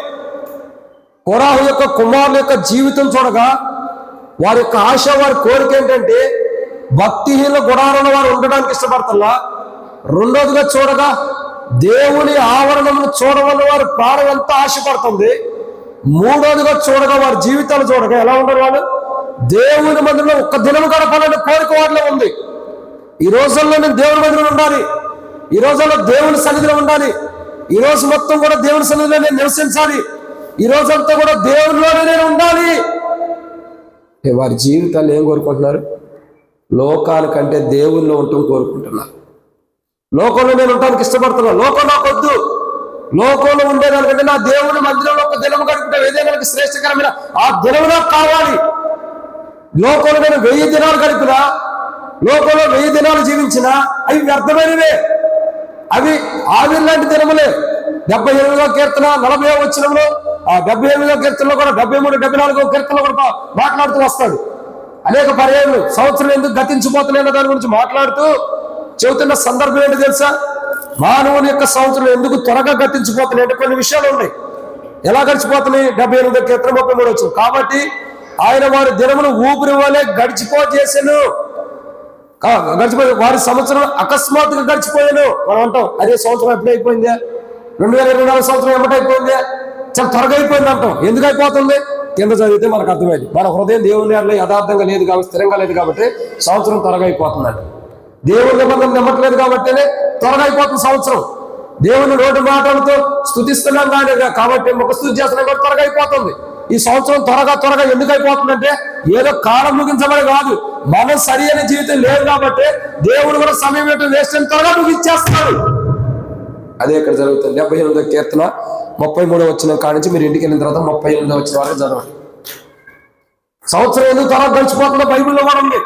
కోరాహు యొక్క కుమారుల యొక్క జీవితం చూడగా వారి యొక్క ఆశ, వారి కోరిక ఏంటంటే భక్తిహీన గుడారంలో వారు ఉండడానికి ఇష్టపడతల్లా. రెండోదిగా చూడగా దేవుని ఆవరణను చూడవల్ల వారి ప్రాణం ఎంత ఆశపడుతుంది. 3వదిగా చూడగా వారి జీవితాలు చూడగా ఎలా ఉండరు వాళ్ళు? దేవుని మందిరంలో ఒక్క దినం గడపాలనే కోరిక వారిలో ఉంది. ఈ రోజుల్లో నేను దేవుని మందిరంలో ఉండాలి, ఈ రోజుల్లో దేవుని సన్నిధిలో ఉండాలి, ఈ రోజు మొత్తం కూడా దేవుని సన్నిధిలో నేను నివసించాలి, ఈ రోజంతా కూడా దేవునిలోనే నేను ఉండాలి. వారి జీవితాలు ఏం కోరుకుంటున్నారు? లోకానికంటే దేవునిలో ఉండటం కోరుకుంటున్నారు. లోకంలో నేను ఉండటానికి ఇష్టపడుతున్నాను, లోకం నాకు వద్దు. లోకంలో ఉండేదానికంటే నా దేవుని మందిరంలో ఒక దినం గడుపుతాం, ఏదైనా శ్రేష్టకరమైన ఆ దినం నాకు కావాలి. లోకంలో నేను 1000 దినాలు గడిపినా, లోకంలో 1000 దినాలు జీవించినా అవి వ్యర్థమైనవే. అవి ఆవిర్లాంటి దినములే. 78వ కీర్తన 40వ వచనంలో, ఆ 78వ కీర్తనలో కూడా 73, 74వ కీర్తనలో కూడా మాట్లాడుతూ వస్తాడు. అనేక పర్యాయాలు సంవత్సరం ఎందుకు గతించిపోతున్నాయన్న దాని గురించి మాట్లాడుతూ చెబుతున్న సందర్భం ఏంటి తెలుసా? మానవుని యొక్క సంవత్సరం ఎందుకు త్వరగా గతించిపోతున్నాయి అంటే కొన్ని విషయాలు ఉన్నాయి. ఎలా గడిచిపోతున్నాయి? 78వ కీర్తన 33వ వచనం. కాబట్టి ఆయన వారి దినమును ఊపిరి వలె గడిచిపోయేసాను. వారి సంవత్సరం అకస్మాత్తుగా గడిచిపోయాను. మనం అంటాం అదే సంవత్సరం ఎప్పుడు అయిపోయిందా? 2024 సంవత్సరం ఏమిటైపోయింది? చాలా త్వరగా అయిపోయింది అంటాం. ఎందుకు అయిపోతుంది? కింద చదివితే మనకు అర్థమైంది. మన హృదయం దేవుని ఎడల యథార్థంగా లేదు కాబట్టి, స్థిరంగా లేదు కాబట్టి సంవత్సరం త్వరగా అయిపోతుందండి. దేవుని నిబంధన నమ్మట్లేదు కాబట్టినే త్వరగా అయిపోతుంది సంవత్సరం. దేవుని నోటి మాటలతో స్తుతిస్తున్నాం కానీ కాబట్టి ముఖస్తుతి చేస్తున్నాం కాబట్టి త్వరగా అయిపోతుంది. ఈ సంవత్సరం త్వరగా ఎందుకు అయిపోతుందంటే ఏదో కాలం ముగించబడి కాదు, మనం సరి అయిన జీవితం లేదు కాబట్టి దేవుడు కూడా సమయం ఏంటో వేస్ట్ అని త్వరగా ముగించేస్తున్నాడు. అదే ఇక్కడ జరుగుతుంది. 78వ కీర్తన 33వ వచనం కాడి నుంచి మీరు ఇంటికి వెళ్ళిన తర్వాత 38వ వచనం వరకు చదవండి. సంవత్సరం ఎందుకు త్వరగా గడిచిపోతుందో బైబిల్లో కూడా ఉంది.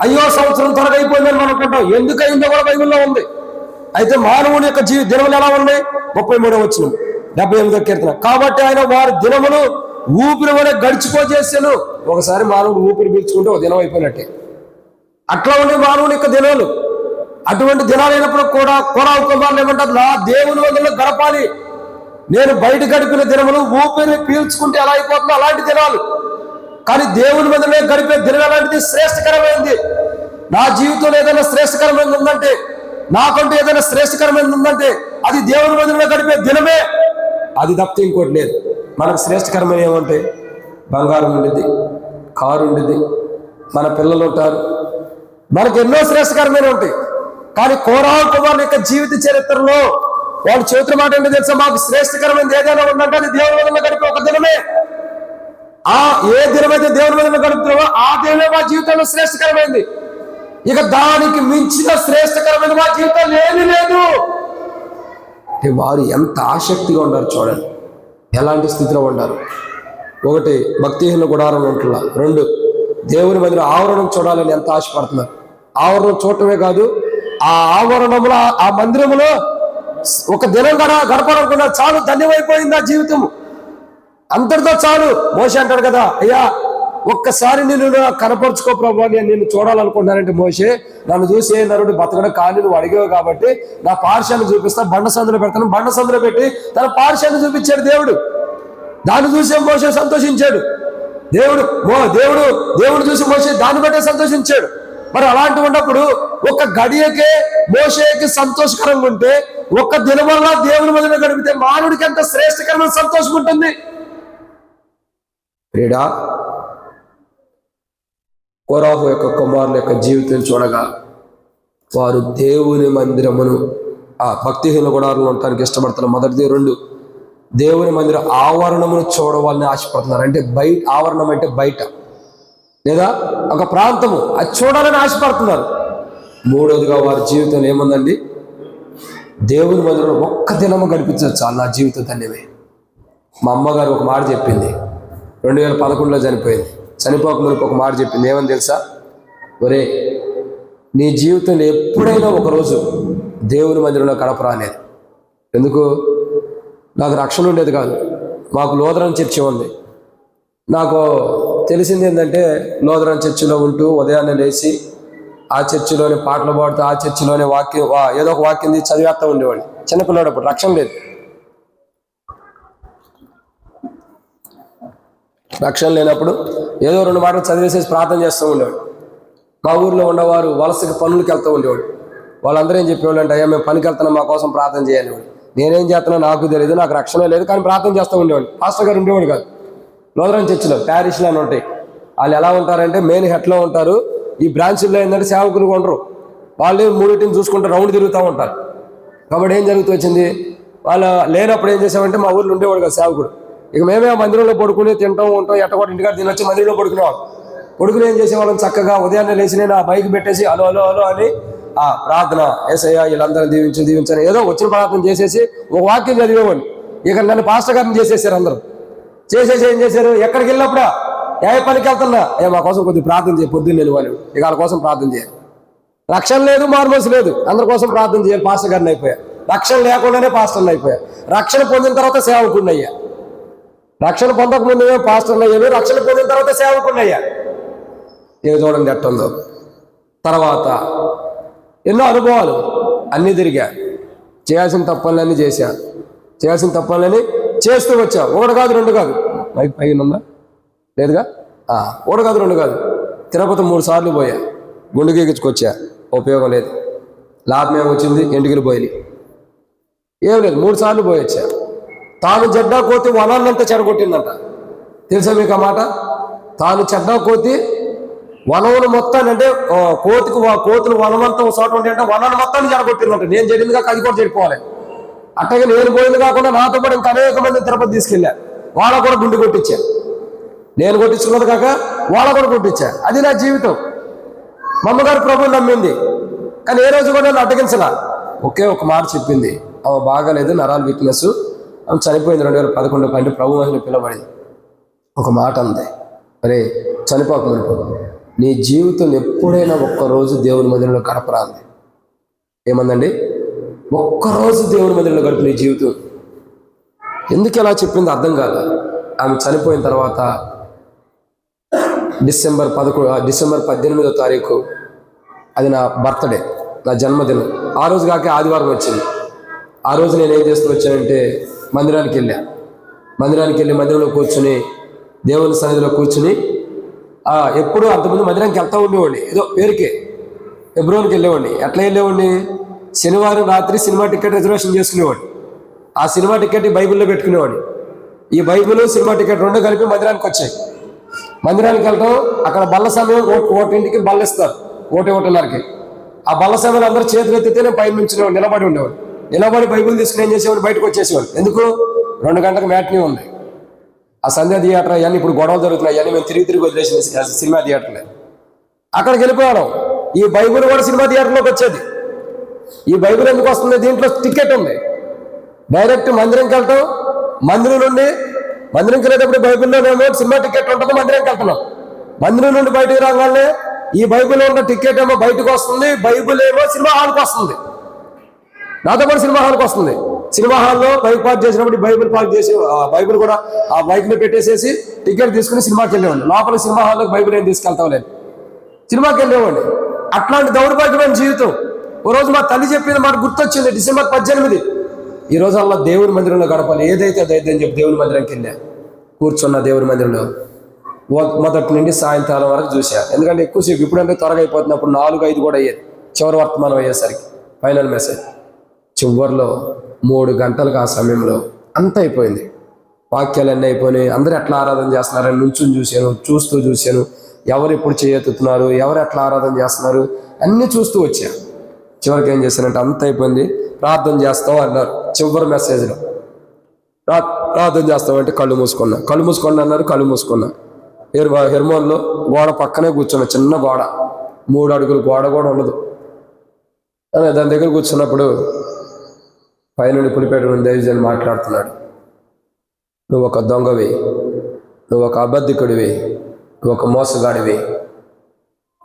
అయ్యో సంవత్సరం త్వరగా అయిపోయిందని మనం అనుకుంటాం, ఎందుకు అయిందో కూడా బైబిల్లో ఉంది. అయితే మానవుని యొక్క దినములు ఎలా ఉన్నాయి? 33వ వచనం 78వ కీర్తన. కాబట్టి ఆయన వారి దినములు ఊపిరి వల్ల గడిచిపోజేసాను. ఒకసారి మానవుడు ఊపిరి పీల్చుకుంటే ఒక దినం అయిపోయినట్టే. అట్లా ఉండే మానవుని యొక్క దినాలు. అటువంటి దినాలు అయినప్పుడు కూడా కోరావు కుమారులు ఏమంటారు? నా దేవుని వల్ల గడపాలి. నేను బయట గడిపిన దినములు ఊపిరి పీల్చుకుంటే ఎలా అయిపోతుందో అలాంటి దినాలు. కానీ దేవుని వద్దనే గడిపే దినం అలాంటిది, శ్రేష్టకరమైంది. నా జీవితంలో ఏదైనా శ్రేష్టకరమైనది ఉందంటే, నాకంటూ ఏదైనా శ్రేష్టకరమైనది ఉందంటే అది దేవుని వద్దనే గడిపే దినమే. అది తప్పితే ఇంకోటి లేదు. మనకు శ్రేష్టకరమైన ఏమంటే బంగారం ఉండిద్ది, కారు ఉండిద్ది, మన పిల్లలు ఉంటారు, మనకు ఎన్నో శ్రేష్టకరమైన ఉంటాయి. కానీ కోరావు కుమారుని యొక్క జీవిత చరిత్రలో వాళ్ళు చేతుల మాట ఏంటో తెలుసా? మాకు శ్రేష్టకరమైనది ఏదైనా ఉందంటే అది దేవుని వల్ల గడిపే ఒక దినమే. ఏ దినమైతే దేవుని వల్ల గడుపుతున్నామో ఆ దినమే మా జీవితంలో శ్రేష్టకరమైంది. ఇక దానికి మించిన శ్రేష్టకరమైన మా జీవితం ఏమీ లేదు. వారు ఎంత ఆసక్తిగా ఉన్నారు చూడండి, ఎలాంటి స్థితిలో ఉన్నారు. ఒకటి, భక్తిహీన గుడారంలో ఉంటున్నా. 2, దేవుని మందిరం ఆవరణం చూడాలని ఎంత ఆశపడుతున్నారు. ఆవరణం చూడటమే కాదు, ఆ ఆవరణంలో ఆ మందిరంలో ఒక దినం గడపాలనుకున్నారు. చాలు, ధన్యమైపోయింది ఆ జీవితం, అంతటితో చాలు. మోషే అంటాడు కదా, అయ్యా ఒక్కసారి నేను కనపరుచుకో ప్రభు, నేను చూడాలనుకుంటున్నానంటే మోషే నన్ను చూసి ఏ నరుడు బతకడం కానీ నువ్వు అడిగావు కాబట్టి నా పార్శ్యాన్ని చూపిస్తా, బండ సందులో పెడతాను. బండ సందులో పెట్టి తన పార్శ్యాన్ని చూపించాడు దేవుడు. దాన్ని చూసే మోషే సంతోషించాడు. దేవుడు చూసి మోషే దాన్ని బట్టే సంతోషించాడు. మరి అలాంటి ఉన్నప్పుడు ఒక గడియకే మోషేకి సంతోషకరంగా ఉంటే, ఒక్క దినం వల్ల దేవుని మొదలు గడిపితే మానవుడికి ఎంత శ్రేష్టకరమైన సంతోషం ఉంటుంది. క్రీడా కోరాహు యొక్క కుమారుల యొక్క జీవితం చూడగా వారు దేవుని మందిరమును, ఆ భక్తిహీన గుడారంలో ఉండటానికి ఇష్టపడుతున్నారు. మొదటిది. 2, దేవుని మందిర ఆవరణమును చూడవాలని ఆశపడుతున్నారు. అంటే బయట, ఆవరణం అంటే బయట లేదా ఒక ప్రాంతము, అది చూడాలని ఆశపడుతున్నారు. 3వదిగా వారి జీవితం ఏముందండి? దేవుని మందిరంలో ఒక్క దినము గడిపించచ్చు చాలు, నా జీవితం ధన్యమే. మా అమ్మగారు ఒక మాట చెప్పింది, 2011లో చనిపోయింది. చనిపోకముందుకు ఒక మాట చెప్పింది. ఏమని తెలుసా? ఒరే, నీ జీవితంలో ఎప్పుడైనా ఒకరోజు దేవుని మందిరంలో గడపరా అనేది. ఎందుకు? నాకు రక్షణ ఉండేది కాదు. మాకు లోదరన్ చర్చి ఉంది. నాకు తెలిసింది ఏంటంటే, లోదరన్ చర్చిలో ఉంటూ ఉదయాన్నే లేచి ఆ చర్చిలోని పాటలు పాడుతూ ఆ చర్చిలోనే ఏదో ఒక వాక్యం చదివేస్తా ఉండేవాడిని. చిన్నపిల్లడప్పుడు రక్షణ లేదు. రక్షణ లేనప్పుడు ఏదో 2 మాటలు చదివేసేసి ప్రార్థన చేస్తూ ఉండేవాడు. మా ఊర్లో ఉన్నవారు వలసకి పనులకి వెళ్తూ ఉండేవాడు. వాళ్ళందరూ ఏం చెప్పేవాళ్ళు అంటే, అయ్యా మేము పనికి వెళ్తున్నాం, మా కోసం ప్రార్థన చేయాలి. నేనేం చేస్తున్నా నాకు తెలియదు, నాకు రక్షణ లేదు, కానీ ప్రార్థన చేస్తూ ఉండేవాడు. పాస్టర్ గారు ఉండేవాడు కాదు. లోదరన్ చర్చిలో ప్యారిష్లు అని ఉంటాయి. వాళ్ళు ఎలా ఉంటారంటే మెయిన్ హెడ్లో ఉంటారు. ఈ బ్రాంచ్ల్లో ఏంటంటే సేవకులు ఉండరు. వాళ్ళు 3 చూసుకుంటూ రౌండ్ తిరుగుతూ ఉంటారు. కాబట్టి ఏం జరుగుతూ వచ్చింది, వాళ్ళు లేనప్పుడు ఏం చేసామంటే, మా ఊర్లో ఉండేవాడు కదా సేవకుడు, ఇక మేమే ఆ మందిరంలో పడుకుని తింటాం ఉంటాం, ఎట్టగొట్టి ఇంటికాడ తినొచ్చి మందిరంలో పడుకుని ఏం చేసేవాళ్ళం, చక్కగా ఉదయాన్నే లేచి నేను ఆ బైక్ పెట్టేసి హలో హలో హలో అని ఆ ప్రార్థన, యేసయ్యా వీళ్ళందరూ దీవించని ఏదో వచ్చిన ప్రార్థన చేసేసి ఒక వాక్యం చదివేవాడిని. ఇక నన్ను పాస్టర్ గారిని చేసేసారు అందరూ. చేసేసి ఏం చేశారు, ఎక్కడికి వెళ్ళినప్పుడా ఏ పనికి వెళ్తున్నా, మా కోసం కొద్దిగా ప్రార్థన చేయ, పొద్దున్న నేను వాళ్ళు ఇక వాళ్ళ కోసం ప్రార్థన చేయాలి. రక్షణ లేదు, మార్మోసు లేదు, అందరి కోసం ప్రార్థన చేయాలి. పాస్టర్ గారిని అయిపోయా. రక్షణ లేకుండానే పాస్టర్ని అయిపోయా. రక్షణ పొందిన తర్వాత సేవకుడిని అయ్యా. రక్షణ పొందక ముందు పాస్టర్ని అయ్యాను, రక్షణ పొందిన తర్వాత సేవకుడిని అయ్యా. ఇక చూడండి ఎట్టుందో. తర్వాత ఎన్నో అనుభవాలు అన్నీ తిరిగా. చేయాల్సిన తప్పులన్నీ చేశా, చేయాల్సిన తప్పులన్నీ చేస్తూ వచ్చా. 1 కాదు 2 కాదు, పైన ఉందా లేదుగా, 1 కాదు 2 కాదు, తిరుపతి 3 సార్లు పోయా. గుండెకి ఎక్కించుకొచ్చా, ఉపయోగం లేదు. లాభం ఏమొచ్చింది, ఎంటికలు పోయి. ఏం లేదు, 3 సార్లు పోయి వచ్చా. తాను చెడ్డా కోతి వనాన్నంతా చెడగొట్టిందంట. తెలుసా మీకు ఆ మాట? తాను చెడ్డా కోతి వనమును మొత్తాన్ని, అంటే కోతులు వనమంతా ఒక చోట ఉంటే అంటే వనాన్ని మొత్తాన్ని చెడగొట్టిందంట. నేను చెడింది కాక అది కూడా చెడిపోవాలి. అట్టగే నేను పోయింది కాకుండా నాతో పాటు ఇంకా అనేక మంది తిరుపతి తీసుకెళ్ళా. వాళ్ళ కూడా గుండు కొట్టించా. నేను కొట్టించుకున్నది కాక వాళ్ళ కూడా కొట్టించా. అది నా జీవితం. మా అమ్మగారు ప్రభువుని నమ్మింది, కానీ ఏ రోజు కూడా నన్ను అడ్డగించలా. ఒకే ఒక మాట చెప్పింది, ఆమె బాగాలేదు, నరాల వీక్నెస్, ఆమె చనిపోయింది 2011 ప్రభు మహిళ పిలబడింది. ఒక మాట అంది, అరే చనిపోకముందు నీ జీవితం ఎప్పుడైనా ఒక్కరోజు దేవుని మందిరంలో గడపరా అంది. ఏమందండి? ఒక్కరోజు దేవుని మందిరంలో గడుపు నీ జీవితం. ఎందుకు ఎలా చెప్పింది అర్థం కాదు. ఆమె చనిపోయిన తర్వాత డిసెంబర్ 18వ తారీఖు అది నా బర్త్డే, నా జన్మదినం. ఆ రోజు కాక ఆదివారం వచ్చింది. ఆ రోజు నేను ఏం చేస్తూ వచ్చానంటే మందిరానికి వెళ్ళి మందిరంలో కూర్చుని దేవుని సన్నిధిలో కూర్చుని ఎప్పుడూ అంతకుముందు మందిరానికి వెళ్తూ ఉండేవాడిని, ఏదో పేరుకే. ఫిబ్రవరికి వెళ్ళేవాడిని. ఎట్లా వెళ్ళేవాడిని? శనివారం రాత్రి సినిమా టికెట్ రిజర్వేషన్ చేసుకునేవాడిని. ఆ సినిమా టికెట్ బైబిల్లో పెట్టుకునేవాడిని. ఈ బైబిల్ సినిమా టికెట్ 2 కలిపి మందిరానికి వచ్చాయి. మందిరానికి వెళ్తాం, అక్కడ బల్ల సమయం 1:00కి బల్ల ఇస్తారు, 1:30కి. ఆ బల్ల సమయంలో అందరూ చేతులు ఎత్తితే నేను పైన నుంచి నిలబడి ఉండేవాడు. నిలబడి బైబిల్ తీసుకుని ఏం చేసేవాడు, బయటకు వచ్చేసేవాడు. ఎందుకు? 2 గంటలకు మ్యాట్నీ ఉంది. ఆ సంధ్యా థియేటర్ అవన్నీ ఇప్పుడు గొడవలు జరుగుతున్నాయి, అవన్నీ మేము తిరిగి వదిలేసిన సినిమా థియేటర్లే. అక్కడికి వెళ్ళిపోవడం. ఈ బైబిల్ కూడా సినిమా థియేటర్లోకి వచ్చేది. ఈ బైబిల్ ఎందుకు వస్తుంది? దీంట్లో టికెట్ ఉంది. డైరెక్ట్ మందిరంకి వెళ్తాం, మందిరం నుండి మందిరంకి వెళ్ళేటప్పుడు బైబిల్లో సినిమా టికెట్ ఉంటుంది, మందిరంకి వెళ్తున్నాం. మందిరం నుండి బయటకు రాగానే ఈ బైబిల్లో ఉన్న టికెట్ ఏమో బయటకు వస్తుంది, బైబిల్ ఏమో సినిమా హాల్కి వస్తుంది. నాతో పాటు సినిమా హాల్కి వస్తుంది. సినిమా హాల్లో బైక్ పార్క్ చేసినప్పుడు బైబిల్ పార్క్ చేసి బైబిల్ కూడా ఆ బైక్లో పెట్టేసేసి టికెట్ తీసుకుని సినిమాకి వెళ్ళేవాడిని. లోపల సినిమా హాల్లోకి బైబిల్ ఏం తీసుకెళ్తాం లేదు, సినిమాకి వెళ్ళేవాడిని. అట్లాంటి దౌర్భాగ్యమైన జీవితం. ఓ రోజు మా తల్లి చెప్పింది మాట గుర్తొచ్చింది. డిసెంబర్ 18. ఈ రోజు అలా దేవుని మందిరంలో గడపాలి, ఏదైతే అదైతే అని చెప్పి దేవుని మందిరంకి వెళ్ళా. కూర్చున్న దేవుని మందిరంలో మొదటి నుండి సాయంకాలం వరకు చూసా. ఎందుకంటే ఎక్కువసేపు ఇప్పుడంటే త్వరగా అయిపోతున్నప్పుడు 4-5 కూడా అయ్యేది. చివరి వర్తమానం అయ్యేసరికి ఫైనల్ మెసేజ్ చివరిలో 3 గంటలకు ఆ సమయంలో అంత అయిపోయింది. వాక్యాలు అన్నీ అయిపోయినాయి. అందరూ ఎట్లా ఆరాధన చేస్తున్నారని నుంచుని చూశాను. ఎవరు ఎప్పుడు చేయెత్తుతున్నారు, ఎవరు ఎట్లా ఆరాధన చేస్తున్నారు అన్నీ చూస్తూ వచ్చా. చివరికి ఏం చేశానంటే అంత అయిపోయింది, ప్రార్థన చేస్తాం అన్నారు. చివరి మెసేజ్లో ప్రార్థన చేస్తామంటే కళ్ళు మూసుకోండి అన్నారు. కళ్ళు మూసుకున్నా. హెర్మోన్లో గోడ పక్కనే కూర్చున్నా, చిన్న గోడ, 3 అడుగులు గోడ కూడా ఉండదు. దాని దగ్గర కూర్చున్నప్పుడు పైనుండి పులిపేట నుండి దైవజనుడు మాట్లాడుతున్నాడు. నువ్వు ఒక దొంగవి, నువ్వు ఒక అబద్ధికుడివి, నువ్వు ఒక మోసగాడివి.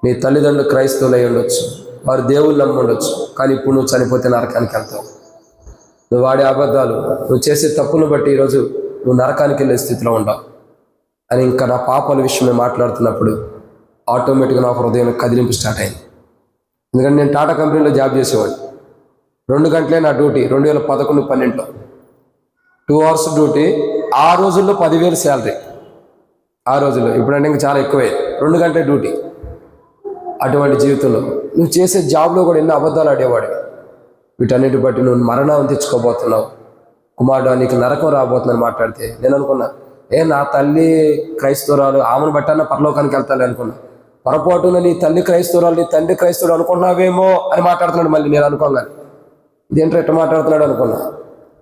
నీ తల్లిదండ్రులు క్రైస్తవులు అయి ఉండొచ్చు, వారు దేవుళ్ళు నమ్మి ఉండొచ్చు, కానీ ఇప్పుడు నువ్వు చనిపోతే నరకానికి వెళ్తావు. నువ్వు వాడే అబద్ధాలు, నువ్వు చేసే తప్పును బట్టి ఈరోజు నువ్వు నరకానికి వెళ్ళే స్థితిలో ఉండవు అని ఇంకా నా పాపాల విషయమే మాట్లాడుతున్నప్పుడు ఆటోమేటిక్గా నా హృదయం కదిలింపు స్టార్ట్ అయింది. ఎందుకంటే నేను టాటా కంపెనీలో జాబ్ చేసేవాడిని. 2 గంటలే నా డ్యూటీ. 2011-12 2 hours duty. ఆ రోజుల్లో 10,000 శాలరీ. ఆ రోజుల్లో, ఇప్పుడంటే ఇంకా చాలా ఎక్కువే. 2 గంటలే డ్యూటీ. అటువంటి జీవితంలో నువ్వు చేసే జాబ్లో కూడా ఎన్నో అబద్ధాలు ఆడేవాడివి. వీటన్నిటి బట్టి నువ్వు మరణం తెచ్చుకోబోతున్నావు, కుమారుడు నీకు నరకం రాబోతుందని మాట్లాడితే నేను అనుకున్నా, నా తల్లి క్రైస్తవురాలు, ఆమెను బట్టన్నా పరలోకానికి వెళ్తాను అనుకున్నా. పొరపాటున నీ తల్లి క్రైస్తవురాలు, నీ తండ్రి క్రైస్తవుడు అనుకున్నావేమో అని మాట్లాడుతున్నాడు. మళ్ళీ నేను అనుకోగానే ఇదేంటో ఎట్లా మాట్లాడుతున్నాడు అనుకున్నా.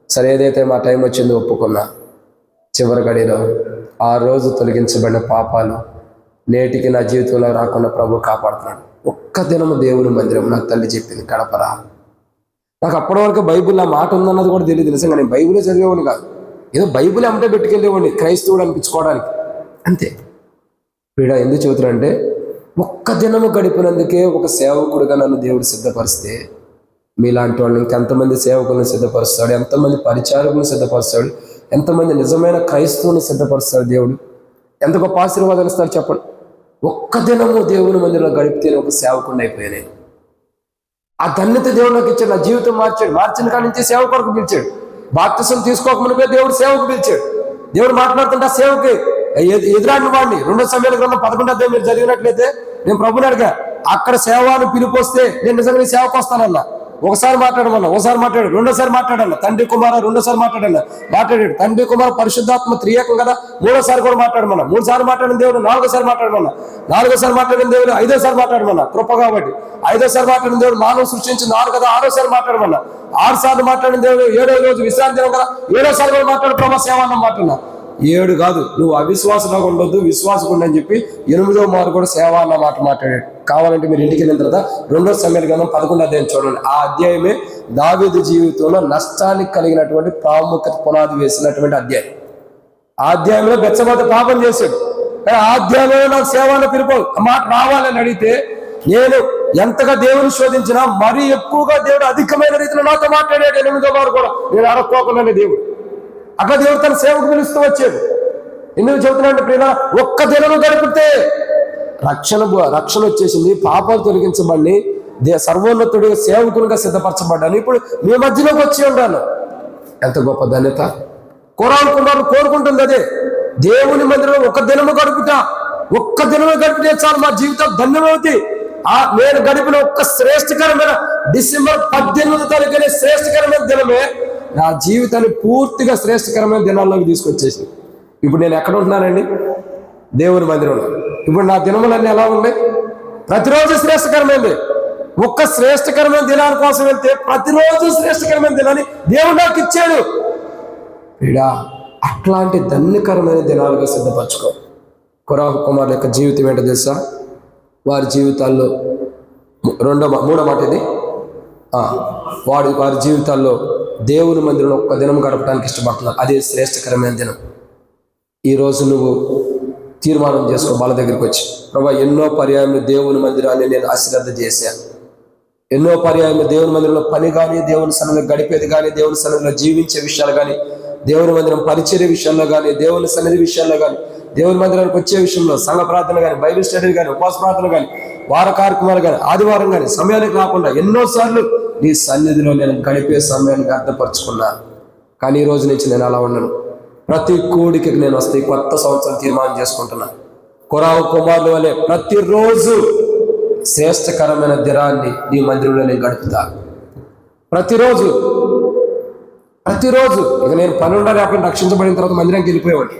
సరే, ఏదైతే మా టైం వచ్చిందో ఒప్పుకున్నా. చివరి గడిలో ఆ రోజు తొలగించబడిన పాపాలు నేటికి నా జీవితంలో రాకుండా ప్రభు కాపాడుతున్నాడు. ఒక్క దినము దేవుని మందిరం నాకు తల్లి చెప్పింది, గడపరా. నాకు అప్పటి వరకు బైబిల్ ఆ మాట ఉందన్నది కూడా తెలియదు. నిజంగా నేను బైబిలే చదివేవాడిని కాదు, ఏదో బైబిల్ అమ్మటే పెట్టుకెళ్ళేవాడిని క్రైస్తవుడు అనిపించుకోవడానికి, అంతే. వీడ ఎందుకు చెబుతాడంటే, ఒక్క దినము గడిపినందుకే ఒక సేవకుడిగా నన్ను దేవుడు సిద్ధపరిస్తే మీలాంటి వాళ్ళని ఇంకెంతమంది సేవకులను సిద్ధపరుస్తాడు, ఎంతమంది పరిచారకులను సిద్ధపరుస్తాడు, ఎంతమంది నిజమైన క్రైస్తవుని సిద్ధపరుస్తాడు దేవుడు. ఎంత గొప్ప ఆశీర్వాదాలు ఇస్తారు చెప్పండి. ఒక్క దినము దేవుని మందిరంలో గడిపితే ఒక సేవకుడిని అయిపోయాను. ఆ ధన్యత దేవుడు నాకు ఇచ్చాడు, నా జీవితం మార్చిన కాడి నుంచి సేవ కొరకు పిలిచాడు. బాప్తిసం తీసుకోకమునిపై దేవుడు సేవకు పిలిచాడు. దేవుడు మాట్లాడుతుంటే ఆ సేవకి ఎదురాడిన వాడిని 2 సమయాల గ్రంథం 11 మీరు జరిగినట్లయితే నేను ప్రభుని అడిగా, అక్కడ సేవను పిలిపొస్తే నేను నిజంగా సేవకు వస్తానన్నా. ఒకసారి మాట్లాడమన్నా, ఒకసారి మాట్లాడు, రెండోసారి మాట్లాడన్నా. తండ్రి కుమార రెండోసారి మాట్లాడన్నా, మాట్లాడాడు. తండ్రి కుమార పరిశుద్ధాత్మ త్రియేకం కదా, మూడోసారి కూడా మాట్లాడమన్నా. 3 సార్లు మాట్లాడిన దేవుడు నాలుగోసారి మాట్లాడమన్నా, నాలుగోసారి మాట్లాడిన దేవుడు ఐదోసారి మాట్లాడమన్నా. కృప కాబట్టి 5వ మాట్లాడిన దేవుడు మానవ సృష్టించినారు కదా, 6వ మాట్లాడమన్నా. 6 సార్లు మాట్లాడిన దేవుడు 7వ రోజు విశ్రాంతి దినం కదా, 7వ సారి కూడా మాట్లాడు ప్రభా సేవ అన్న మాట్లాడినా. 7 కాదు, నువ్వు అవిశ్వాసంగా ఉండొద్దు, విశ్వాసం ఉండని చెప్పి 8వ మారు కూడా సేవ అన్న మాట మాట్లాడాడు. కావాలంటే మీరు ఇంటికి వెళ్ళిన తర్వాత 2వ సమయాల గ్రంథం 11వ అధ్యాయం చూడండి. ఆ అధ్యాయమే దావీదు జీవితంలో నష్టానికి కలిగినటువంటి ప్రాముఖ్యత పునాది వేసినటువంటి అధ్యాయం. ఆ అధ్యాయంలో బెత్షెబతో పాపం చేశాడు, కానీ ఆ అధ్యాయంలో నాకు సేవను పిలుపు ఆ మాట రావాలని అడిగితే, నేను ఎంతగా దేవుని శోధించినా మరీ ఎక్కువగా దేవుడు అధికమైన రీతిలో నాతో మాట్లాడాడు. 8వ వారు కూడా నేను అడక్కోకుండా దేవుడు అట్లా దేవుడు తన సేవకు పిలుస్తూ వచ్చాడు. ఎందుకు చెబుతున్నాడు ప్రియుల, ఒక్క దినము గడిపితే రక్షణ వచ్చేసింది, పాపాలు తొలగించబడి సర్వోన్నతుడిగా సేవకునిగా సిద్ధపరచబడ్డాను. ఇప్పుడు మీ మధ్యలోకి వచ్చి ఉన్నాను. ఎంత గొప్ప ధన్యత కుమారుడు కోరుకుంటుంది. అదే దేవుని మందిరంలో ఒక్క దినము గడుపుతా, ఒక్క దినము గడిపితే చాలు మా జీవితం ధన్యమవుతుంది. నేను గడిపిన ఒక్క శ్రేష్టకరమైన డిసెంబర్ 18వ తారీఖు శ్రేష్టకరమైన దినమే నా జీవితాన్ని పూర్తిగా శ్రేష్టకరమైన దినాల్లోకి తీసుకొచ్చేసి, ఇప్పుడు నేను ఎక్కడ ఉంటున్నానండి? దేవుని మందిరంలో. ఇప్పుడు నా దినములన్నీ ఎలా ఉన్నాయి? ప్రతిరోజు శ్రేష్టకరమైనది. ఒక్క శ్రేష్టకరమైన దినాల కోసం వెళ్తే ప్రతిరోజు శ్రేష్టకరమైన దినాన్ని దేవుడు నాకు ఇచ్చాడు. ఇడా అట్లాంటి ధన్యకరమైన దినాలుగా సిద్ధపరచుకో. కొరాహు కుమారుల యొక్క జీవితం ఏంటో తెలుసా? వారి జీవితాల్లో మూడో మాట ఇది, వారి జీవితాల్లో దేవుని మందిరంలో ఒక్క దినం గడపడానికి ఇష్టపడుతున్నారు. అదే శ్రేష్టకరమైన దినం. ఈరోజు నువ్వు తీర్మానం చేసుకో, వాళ్ళ దగ్గరికి వచ్చి, ప్రభా ఎన్నో పర్యాయములు దేవుని మందిరాన్ని నేను అశ్రద్ధ చేశాను, ఎన్నో పర్యాయములు దేవుని మందిరంలో పని కానీ, దేవుని సన్నిధిలో గడిపేది కానీ, దేవుని సన్నిధిలో జీవించే విషయాలు కానీ, దేవుని మందిరం పరిచర్య విషయంలో కానీ, దేవుని సన్నిధి విషయాల్లో కానీ, దేవుని మందిరానికి వచ్చే విషయంలో సంఘ ప్రార్థన కానీ, బైబిల్ స్టడీ కానీ, ఉపవాస ప్రార్థన కానీ, వార కార్యక్రమాలు కానీ, ఆదివారం కానీ సమయానికి రాకుండా ఎన్నోసార్లు నీ సన్నిధిలో నేను గడిపే సమయాన్ని అర్థపరుచుకున్నా. కానీ ఈ రోజు నుంచి నేను అలా ఉన్నాను. ప్రతి కోడికి నేను వస్తే కొత్త సంవత్సరం తీర్మానం చేసుకుంటున్నా. కొరాహు కుమారుల వలె ప్రతిరోజు శ్రేష్టకరమైన దినాన్ని నీ మందిరంలో నేను గడుపుతా. ప్రతిరోజు ఇక నేను పని ఉండలేకపోయినా, రక్షించబడిన తర్వాత మందిరానికి వెళ్ళిపోయేవాడు,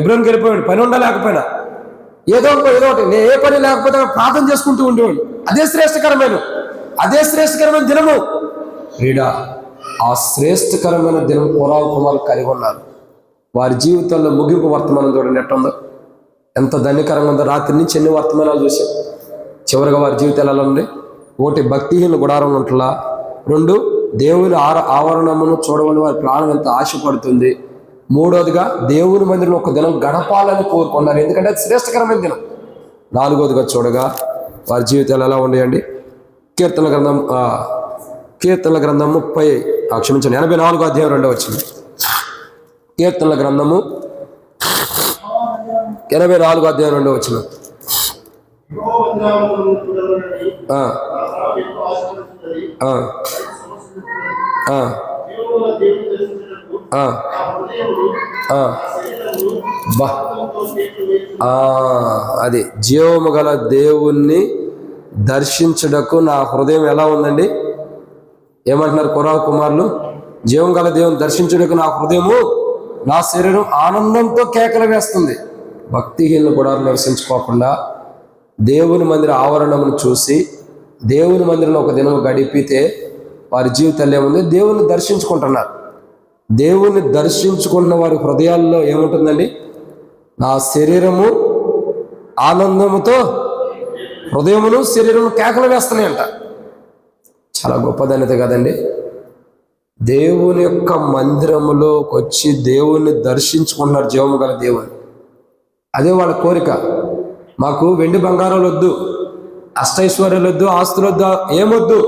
ఎబ్రోన్కి వెళ్ళిపోయాడు. పని ఉండలేకపోయినా ఏదో ఒకటి, నేను ఏ పని లేకపోతే ప్రార్థన చేసుకుంటూ ఉండేవాడు. అదే శ్రేష్టకరమైన దినము. క్రీడా ఆ శ్రేష్టకరమైన దినం కొరాహు కుమారులు కలిగి ఉన్నారు. వారి జీవితంలో ముగింపు వర్తమానం చూడండి ఎట్టుందో, ఎంత ధన్యకరంగా ఉందో. రాత్రి నుంచి ఎన్ని వర్తమానాలు చూసాం. చివరిగా వారి జీవితాలు ఎలా ఉంది? 1 భక్తిహీన గుడారం ఉంటలా, 2 దేవుని ఆవరణమును చూడవని వారి ప్రాణం ఎంత ఆశపడుతుంది, 3వదిగా దేవుని మందిరంలో ఒక దినం గడపాలని కోరుకున్నారు, ఎందుకంటే అది శ్రేష్టకరమైన దినం. 4వదిగా చూడగా వారి జీవితాలు ఎలా ఉండేయండి? కీర్తన గ్రంథం 84వ అధ్యాయం 2వ వచనం. కీర్తనల గ్రంథము 84వ అధ్యాయం 2వ వచనం. అది జీవము గల దేవుణ్ణి దర్శించుటకు నా హృదయం ఎలా ఉందండి? ఏమంటున్నారు కొరాహు కుమారులు? జీవం గల దేవుని దర్శించుటకు నా హృదయము, నా శరీరం ఆనందంతో కేకలు వేస్తుంది. భక్తిహీనులు కూడా నివసించుకోకుండా దేవుని మందిర ఆవరణమును చూసి దేవుని మందిరంలో ఒక దినం గడిపితే వారి జీవితాల్లో ఏముంది? దేవుని దర్శించుకుంటున్నారు. దేవుని దర్శించుకున్న వారి హృదయాల్లో ఏముంటుందండి? నా శరీరము ఆనందముతో హృదయమును శరీరము కేకలు వేస్తున్నాయంట. చాలా గొప్ప ధన్యత కదండి. దేవుని యొక్క మందిరములోకి వచ్చి దేవుణ్ణి దర్శించుకున్నారు జీవము గల దేవుని. అదే వాళ్ళ కోరిక. మాకు వెండి బంగారాలు వద్దు, అష్టైశ్వర్యాలు వద్దు, ఆస్తులు వద్దు, ఏమొద్దు,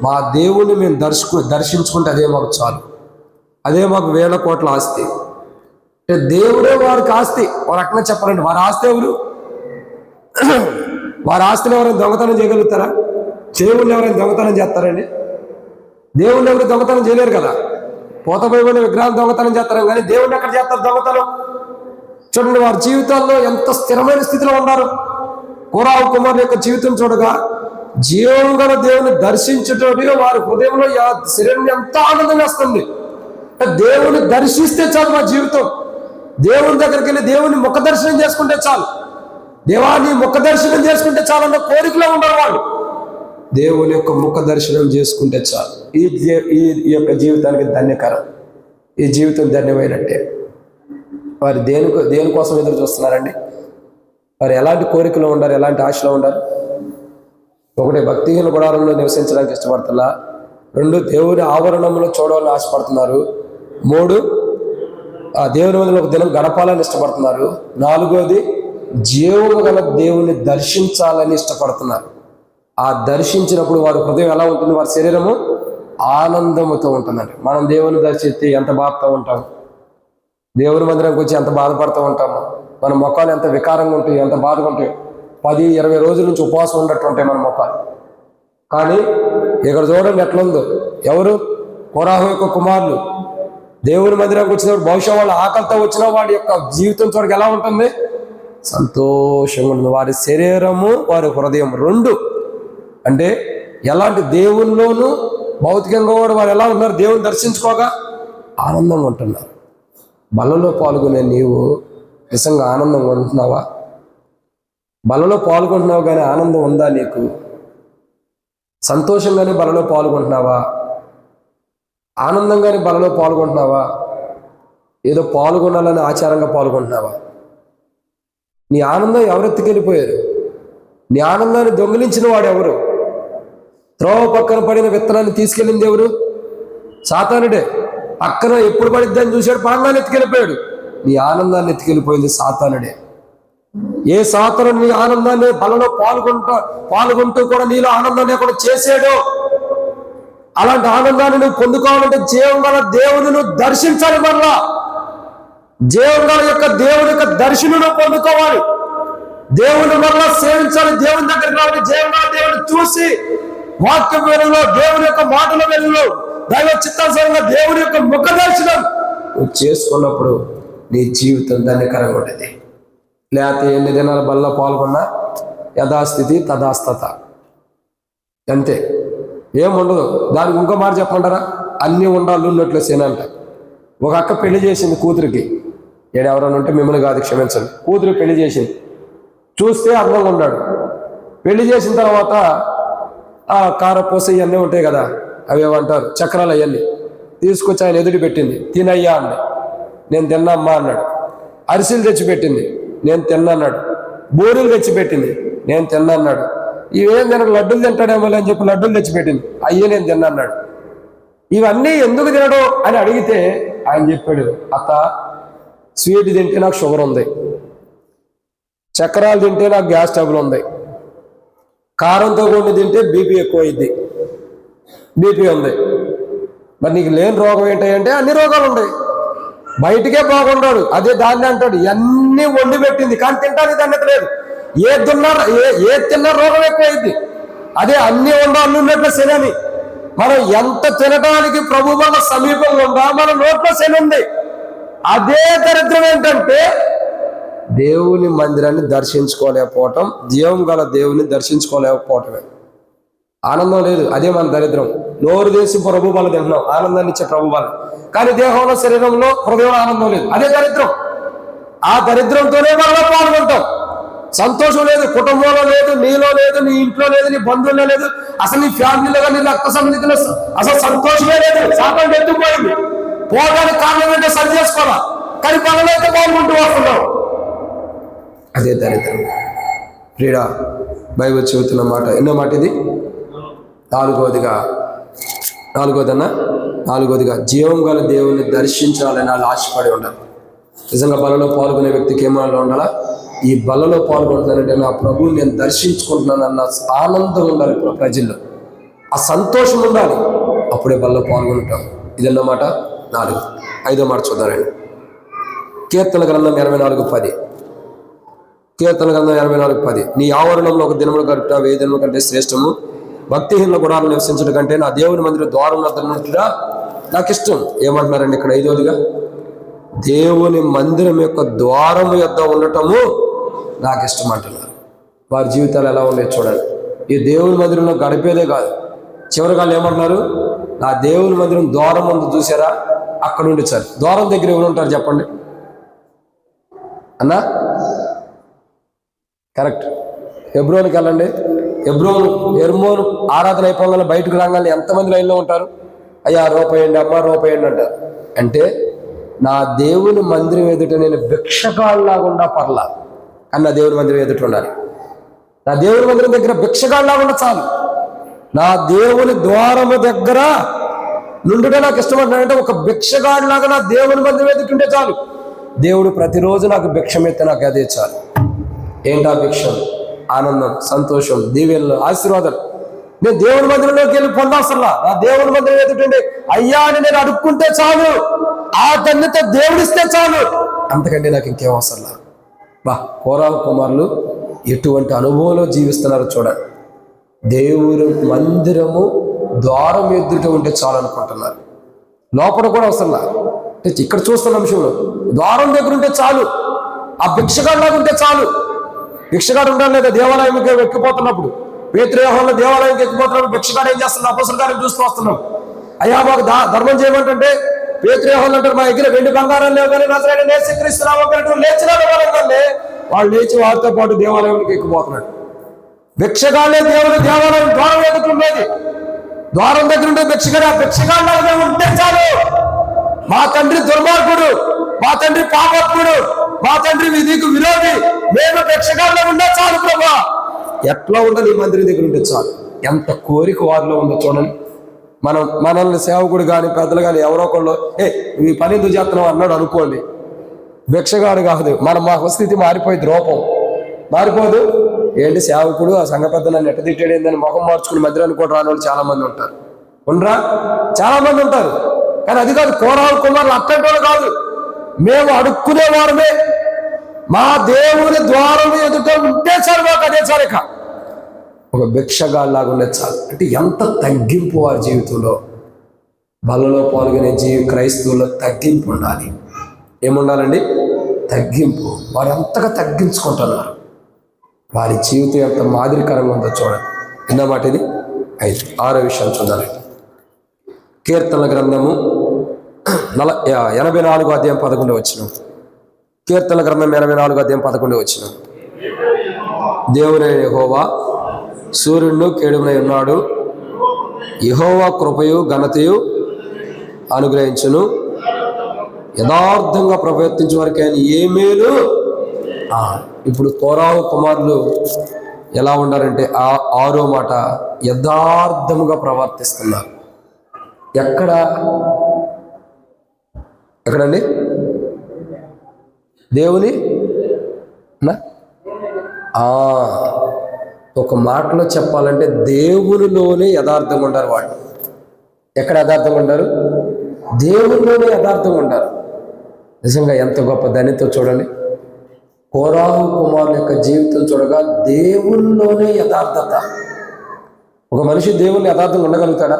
మా దేవుణ్ణి మేము దర్శించుకుంటే అదే మాకు చాలు. అదే మాకు 1000 కోట్ల ఆస్తి. అంటే దేవుడే వారికి ఆస్తి. ఒక రకంగా చెప్పాలంటే వారి ఆస్తి ఎవరు? వారి ఆస్తిని ఎవరైనా దొంగతనం చేయగలుగుతారా? దేవుణ్ణి ఎవరైనా దొంగతనం చేస్తారండి? దేవుణ్ణి ఎవరు దొంగతనం చేయలేరు కదా. పోతపోయిన విగ్రహాలు దొంగతనం చేస్తారు, కానీ దేవుణ్ణి ఎక్కడ చేస్తారు దొంగతనం? చూడండి వారి జీవితాల్లో ఎంత స్థిరమైన స్థితిలో ఉన్నారు. కొరాహు కుమారుల యొక్క జీవితం చూడగా జీవం గల దేవుని దర్శించేటోడిగా వారి హృదయంలో శరీరం ఎంత ఆనందంగా వస్తుంది. దేవుని దర్శిస్తే చాలు మా జీవితం. దేవుని దగ్గరికి వెళ్ళి దేవుని ముఖ దర్శనం చేసుకుంటే చాలు, దేవాన్ని ముఖ దర్శనం చేసుకుంటే చాలు అన్న కోరికలో ఉండరు వాళ్ళు. దేవుని యొక్క ముఖ దర్శనం చేసుకుంటే చాలు. ఈ యొక్క జీవితానికి ధన్యకరం. ఈ జీవితం ధన్యమైనట్టే. వారు దేనికోసం ఎదురు చూస్తున్నారండి? వారు ఎలాంటి కోరికలో ఉండారు, ఎలాంటి ఆశలో ఉండారు? ఒకటి, భక్తిహీన గుడారంలో నివసించడానికి ఇష్టపడుతున్నా. 2, దేవుని ఆవరణంలో చూడాలని ఆశపడుతున్నారు. 3, ఆ దేవుని మీద ఒక దినం గడపాలని ఇష్టపడుతున్నారు. 4వది, జీవము గల దేవుని దర్శించాలని ఇష్టపడుతున్నారు. ఆ దర్శించినప్పుడు వారి హృదయం ఎలా ఉంటుంది? వారి శరీరము ఆనందముతో ఉంటుందండి. మనం దేవుని దర్శిస్తే ఎంత బాధతో ఉంటాము, దేవుని మందిరంకి వచ్చి ఎంత బాధపడుతూ ఉంటాము, మన ముఖాలు ఎంత వికారంగా ఉంటాయి, ఎంత బాధగా ఉంటాయి. 10-20 రోజుల నుంచి ఉపవాసం ఉన్నట్టు ఉంటాయి మన ముఖాలు. కానీ ఇక్కడ చూడండి ఎట్లుందో. ఎవరు? కోరాహు యొక్క కుమారులు దేవుని మందిరానికి వచ్చినప్పుడు బహుశా వాళ్ళు ఆకలితో వచ్చిన వాడి యొక్క జీవితం చూడక ఎలా ఉంటుంది? సంతోషంగా ఉంటుంది. వారి శరీరము వారి హృదయం 2 అంటే ఎలాంటి దేవునిలోనూ భౌతికంగా కూడా వారు ఎలా ఉన్నారు? దేవుని దర్శించుకోగా ఆనందంగా ఉంటున్నారు. బలలో పాల్గొనే నీవు నిజంగా ఆనందంగా ఉంటున్నావా? బలలో పాల్గొంటున్నావు కానీ ఆనందం ఉందా నీకు? సంతోషంగానే బలలో పాల్గొంటున్నావా? ఆనందంగానే బలలో పాల్గొంటున్నావా? ఏదో పాల్గొనాలని ఆచారంగా పాల్గొంటున్నావా? నీ ఆనందం ఎవరెత్తుకెళ్ళిపోయారు? నీ ఆనందాన్ని దొంగిలించిన వాడు ఎవరు? త్రోవ పక్కన పడిన విత్తనాన్ని తీసుకెళ్ళింది ఎవరు? సాతానుడే. పక్కన ఎప్పుడు పడిద్దని చూశాడు, పాంగాన్ని ఎత్తుకెళ్ళిపోయాడు. నీ ఆనందాన్ని ఎత్తుకెళ్ళిపోయింది సాతానుడే. ఏ సాతాను నీ ఆనందాన్ని బలలో పాల్గొంటూ కూడా నీలో ఆనందం లేకుండా చేసాడో, అలాంటి ఆనందాన్ని నువ్వు పొందుకోవాలంటే జీవం గల దేవుని నువ్వు దర్శించాలి. మళ్ళా జీవం గల యొక్క దేవుని యొక్క దర్శనం పొందుకోవాలి. దేవుని వల్ల సేవించాలి. దేవుని దగ్గరికి రావాలి. జీవం గల దేవుని చూసి వాక్యం వెలుగులో, దేవుని యొక్క మాటల వెలుగులో, దైవ చిత్తానుసారంగా దేవుని యొక్క ముఖ దర్శనం నువ్వు చేసుకున్నప్పుడు నీ జీవితం ధన్యకరంగా ఉంటుంది. లేకపోతే ఎన్ని దినాల బల్ల పాల్గొన్నా యథాస్థితి తథాస్థత అంతే, ఏముండదు. దానికి ఇంకో మాట చెప్పమంటారా? అన్నీ ఉండాలి ఉన్నట్లు సేనంట. ఒక అక్క పెళ్లి చేసింది కూతురికి. ఎవరైనా ఉంటే మిమ్మల్ని కాదు, క్షమించండి. కూతురు పెళ్లి చేసింది. చూస్తే అందంగా ఉన్నాడు. పెళ్లి చేసిన తర్వాత కారపూస ఇవన్నీ ఉంటాయి కదా, అవి ఏమంటారు చక్రాలు, అవన్నీ తీసుకొచ్చి ఆయన ఎదురు పెట్టింది. తినయ్యా అన్న. నేను తిన్నమ్మా అన్నాడు. అరిసెలు తెచ్చిపెట్టింది. నేను తిన్నా అన్నాడు. బూరెలు తెచ్చిపెట్టింది. నేను తిన్నా అన్నాడు. ఇవేం తినకు, లడ్డూలు తింటాడేమో అని చెప్పి లడ్డూలు తెచ్చిపెట్టింది. అయ్యే నేను తిన్నా అన్నాడు. ఇవన్నీ ఎందుకు తినడు అని అడిగితే ఆయన చెప్పాడు, అత్త స్వీట్ తింటే నాకు షుగర్ ఉంది, చక్రాలు తింటే నాకు గ్యాస్ ట్రబుల్ ఉంది, కారంతో కొన్ని తింటే బీపీ ఎక్కువ అయింది, బీపీ ఉంది. మరి నీకు లేని రోగం ఏంటంటే అన్ని రోగాలు ఉన్నాయి. బయటికే బాగుంటాడు, అదే దాన్ని అంటాడు. ఇవన్నీ వండి పెట్టింది కానీ తింటానికి దండత లేదు. ఏది తిన్నా రోగం ఎక్కువ అయింది. అదే అన్ని వండాలి ఉన్నట్లు శని. మనం ఎంత తినడానికి ప్రభు వల్ల సమీపంగా ఉందా మన నోట్లో శని ఉంది. అదే దరిద్రం ఏంటంటే దేవుని మందిరాన్ని దర్శించుకోలేకపోవటం, జీవం గల దేవుని దర్శించుకోలేకపోవటమే. ఆనందం లేదు, అదే మన దరిద్రం. నోరు దేశి ప్రభు బల తింటున్నాం, ఆనందాన్ని ఇచ్చే ప్రభు బలం, కానీ దేహంలో శరీరంలో హృదయంలో ఆనందం లేదు. అదే దరిద్రం. ఆ దరిద్రంతోనే మనలో పాల్గొంటాం. సంతోషం లేదు, కుటుంబంలో లేదు, నీలో లేదు, నీ ఇంట్లో లేదు, నీ బంధువుల్లో లేదు, అసలు నీ ఫ్యామిలీలో నీ రక్త సంబంధికులు అసలు సంతోషమే లేదు. శాతం ఎత్తుకుపోయింది. పోవడానికి కారణం ఏంటో సరి చేసుకోవాలా, కానీ పనులు అయితే పాల్గొంటూ వస్తున్నాం. అదే దరిద్రం. ప్రియుడా, బైబిల్ చెబుతున్న మాట ఎన్నో మాట ఇది? నాలుగోదిగా జీవం గల దేవుని దర్శించాలని వాళ్ళు ఆశపడి ఉండాలి. నిజంగా బలలో పాల్గొనే వ్యక్తికి ఏమైనా ఉండాలా? ఈ బలలో పాల్గొంటున్నానంటే నా ప్రభువుని నేను దర్శించుకుంటున్నాను అన్న ఆనందం ఉండాలి ప్రజల్లో, ఆ సంతోషం ఉండాలి. అప్పుడే బలలో పాల్గొంటాం. ఇదన్నమాట 4. 5వ మాట చూద్దారండి. కీర్తన గ్రంథం 84:10. కీర్తన గ్రంథం 84:10. నీ ఆవరణంలో ఒక దినములు గడుపుట 1000 దినముల కంటే శ్రేష్టము, భక్తిహీన గుడాలను నివసించడం కంటే నా దేవుని మందిరం ద్వారం వద్దనుంటుగా నాకు ఇష్టం. ఏమంటున్నారండి ఇక్కడ? 5వదిగా దేవుని మందిరం యొక్క ద్వారం యొద్ద ఉండటము నాకు ఇష్టం అంటున్నారు. వారి జీవితాలు ఎలా ఉన్నాయి చూడండి. ఈ దేవుని మందిరంలో గడిపేదే కాదు, చివరి వాళ్ళు ఏమంటున్నారు, నా దేవుని మందిరం ద్వారం ముందు చూసారా, అక్కడ ఉండి చాలు. ద్వారం దగ్గర ఎవరు ఉంటారు చెప్పండి అన్నా? కరెక్ట్. హెబ్రోన్కి వెళ్ళండి, ఎర్మోను ఆరాధన అయిపోగానే బయటకు రాగానే ఎంతమంది లైన్లో ఉంటారు? అయ్యా రూపాయండి, అమ్మ రూపాయండి అంటారు. అంటే నా దేవుని మందిరం ఎదుట నేను భిక్షగాళ్ళలాగుండా పర్లా అని నా దేవుని మందిరం ఎదుట ఉండాలి. నా దేవుని మందిరం దగ్గర భిక్షగాళ్ళలాగుండా చాలు. నా దేవుని ద్వారము దగ్గర నుండుటే నాకు ఇష్టపడ్డాడంటే ఒక భిక్షగాడిలాగా నా దేవుని మందిరం ఎదుటుంటే చాలు. దేవుడు ప్రతిరోజు నాకు భిక్షం ఎత్తే నాకు అదే చాలు. ఏంటా భిక్షం? ఆనందం, సంతోషం, దీవెనలు, ఆశీర్వాదాలు. నేను దేవుని మందిరంలోకి వెళ్ళి పొందాల్సల్లా, నా దేవుని మందిరం ఎదుటండి అయ్యా అని నేను అడుక్కుంటే చాలు, ఆ ధన్యత దేవుడిస్తే చాలు, అంతకంటే నాకు ఇంకేం అవసరంలా. కోరాహు కుమారులు ఎటువంటి అనుభవంలో జీవిస్తున్నారో చూడండి. దేవుని మందిరము ద్వారం ఎదుట ఉంటే చాలు అనుకుంటున్నారు. లోపల కూడా అవసరంలా. ఇక్కడ చూస్తున్న అంశంలో ద్వారం దగ్గర ఉంటే చాలు, ఆ భిక్షగాడిలాగా ఉంటే చాలు. భిక్షగాడు ఉండాలి లేదా? దేవాలయంకి ఎక్కిపోతున్నప్పుడు, పేతురు దేవాలయంకి ఎక్కిపోతున్నప్పుడు భిక్షగాడు ఏం చేస్తున్నాడు? అపొస్తలుల కార్యం చూస్తూ వస్తున్నాం. అయ్యా మాకు ధర్మం చేయమంటే పేతురు అంటారు, మా దగ్గర వెండి బంగారం లేవు కానీ నజరేయుడైన యేసుక్రీస్తు నామమున లేచినాడు వాళ్ళే. వాళ్ళు లేచి వారితో పాటు దేవాలయానికి ఎక్కిపోతున్నాడు. భిక్షగాళ్ళే దేవుని దేవాలయం ద్వారం ఎదుగుతుండేది. ద్వారం దగ్గర ఉండే భిక్షగాడు ఆ భిక్షగాళ్ళ ఉంటే చాలు. మా తండ్రి దుర్మార్గుడు, మా తండ్రి పాపాత్ముడు, మా తండ్రి నీకు విరోధి, మేము భిక్షగాళ్ళ ఉండే చాలు ప్రభా. ఎట్లా ఉండాలి? ఈ మందిరం దగ్గర ఉంటే చాలు. ఎంత కోరిక వారిలో ఉందో చూడండి. మనల్ని సేవకుడు కానీ పెద్దలు కానీ ఎవరో ఒకళ్ళు ఈ పని ఎందుకు చేస్తున్నావు అన్నాడు అనుకోండి, భిక్షగాడు కాదు, మా స్థితి మారిపోయింది, రూపం మారిపోదు. ఏంటి సేవకుడు ఆ సంఘ పెద్ద నన్ను ఎట్ట తిట్టాడు ఏందని ముఖం మార్చుకుని మందిరాన్ని కూడా రాని వాళ్ళు చాలా మంది ఉంటారు. ఉండరా? చాలా మంది ఉంటారు. కానీ అది కాదు, కోరాహు కుమారులు అట్టంటి వాళ్ళు కాదు. మేము అడుక్కునే వారమే, మా దేవుని ద్వారం ఎదుట ఉంటే చాలు, మాకు అదే చాలు. ఇక ఒక భిక్షగాళ్ళలాగా ఉండే చాలు. అంటే ఎంత తగ్గింపు వారి జీవితంలో. బలలో పాల్గొనే క్రైస్తవుల్లో తగ్గింపు ఉండాలి. ఏముండాలండి? తగ్గింపు. వారు ఎంతగా తగ్గించుకుంటున్నారు. వారి జీవితం ఎంత మాదిరికరంగా ఉందో చూడండి. ఎన్నమాట ఇది? 5. 6వ విషయం చూడాలి. కీర్తనల గ్రంథము 84వ అధ్యాయం 11వ వచనం. కీర్తనల గ్రంథం 84వ అధ్యాయం 11వ వచనం. దేవుడైన యెహోవా సూర్యుడు కేడుమునై ఉన్నాడు, యెహోవా కృపయు ఘనతయు అనుగ్రహించును, యథార్థంగా ప్రవర్తించే వారికి ఆయన ఏ మేలు. ఇప్పుడు కోరాహు కుమారులు ఎలా ఉన్నారంటే 6వ మాట, యథార్థముగా ప్రవర్తిస్తున్నారు. ఎక్కడండి? దేవుని ఒక మాటలో చెప్పాలంటే దేవునిలోనే యథార్థంగా ఉంటారు వాళ్ళు. ఎక్కడ యథార్థంగా ఉంటారు? దేవునిలోనే యథార్థంగా ఉంటారు. నిజంగా ఎంత గొప్ప ధన్యత చూడండి. కోరాహు కుమారుల యొక్క జీవితం చూడగా దేవునిలోనే యథార్థత. ఒక మనిషి దేవుని యథార్థంగా ఉండగలుగుతాడా?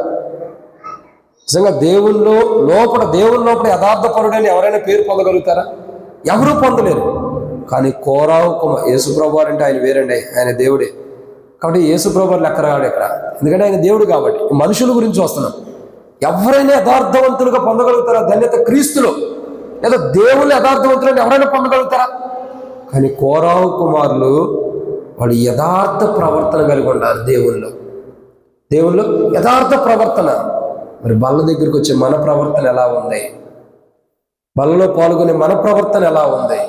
నిజంగా దేవుని లోపల యథార్థపరుడని ఎవరైనా పేరు పొందగలుగుతారా? ఎవరూ పొందలేరు. కానీ కోరాహు కుమార్ యేసుప్రభు అంటే ఆయన వేరండి, ఆయన దేవుడే. కాబట్టి యేసుప్రభు లెక్క రాడు ఇక్కడ, ఎందుకంటే ఆయన దేవుడు. కాబట్టి మనుషుల గురించి వస్తున్నాం. ఎవరైనా యథార్థవంతులుగా పొందగలుగుతారా ధన్యత క్రీస్తులో? లేదా దేవుళ్ళు యథార్థవంతులని ఎవరైనా పొందగలుగుతారా? కానీ కోరాహు కుమారులు వాళ్ళు యథార్థ ప్రవర్తన కలిగి ఉన్నారు. దేవుళ్ళు యథార్థ ప్రవర్తన. మరి బల్ల దగ్గరికి వచ్చే మన ప్రవర్తన ఎలా ఉంది? బల్లలో పాల్గొనే మన ప్రవర్తన ఎలా ఉంది?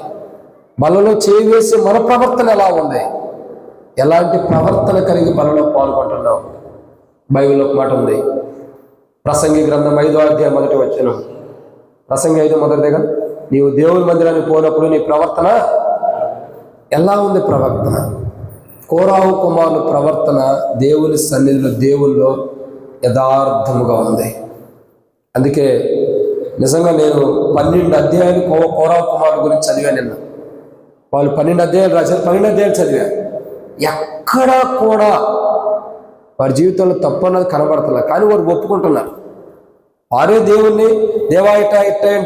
బల్లలో చేయి వేసే మన ప్రవర్తన ఎలా ఉంది? ఎలాంటి ప్రవర్తన కలిగి బలలో పాల్గొంటున్నాం? బైబిల్లో ఒక మాట ఉంది, ప్రసంగి గ్రంథం 5వ అధ్యాయం 1వ వచనం. ప్రసంగి 5 మొదటిదిగా, నీవు దేవుని మందిరానికి పోయినప్పుడు నీ ప్రవర్తన ఎలా ఉంది? ప్రవర్తన. కోరాహు కుమారుల ప్రవర్తన దేవుని సన్నిధిలో దేవుల్లో యథార్థముగా ఉంది. అందుకే నిజంగా నేను 12 అధ్యాయాలు కోరాహు కుమారుల గురించి చదివాను. నిన్న వాళ్ళు 12 అధ్యాయాలు రాశారు. 12 అధ్యాయాలు చదివాను. ఎక్కడా కూడా వారి జీవితంలో తప్పు అన్నది కనబడుతున్నారు. కానీ వారు ఒప్పుకుంటున్నారు. వారే దేవుణ్ణి దేవా ఇట్ట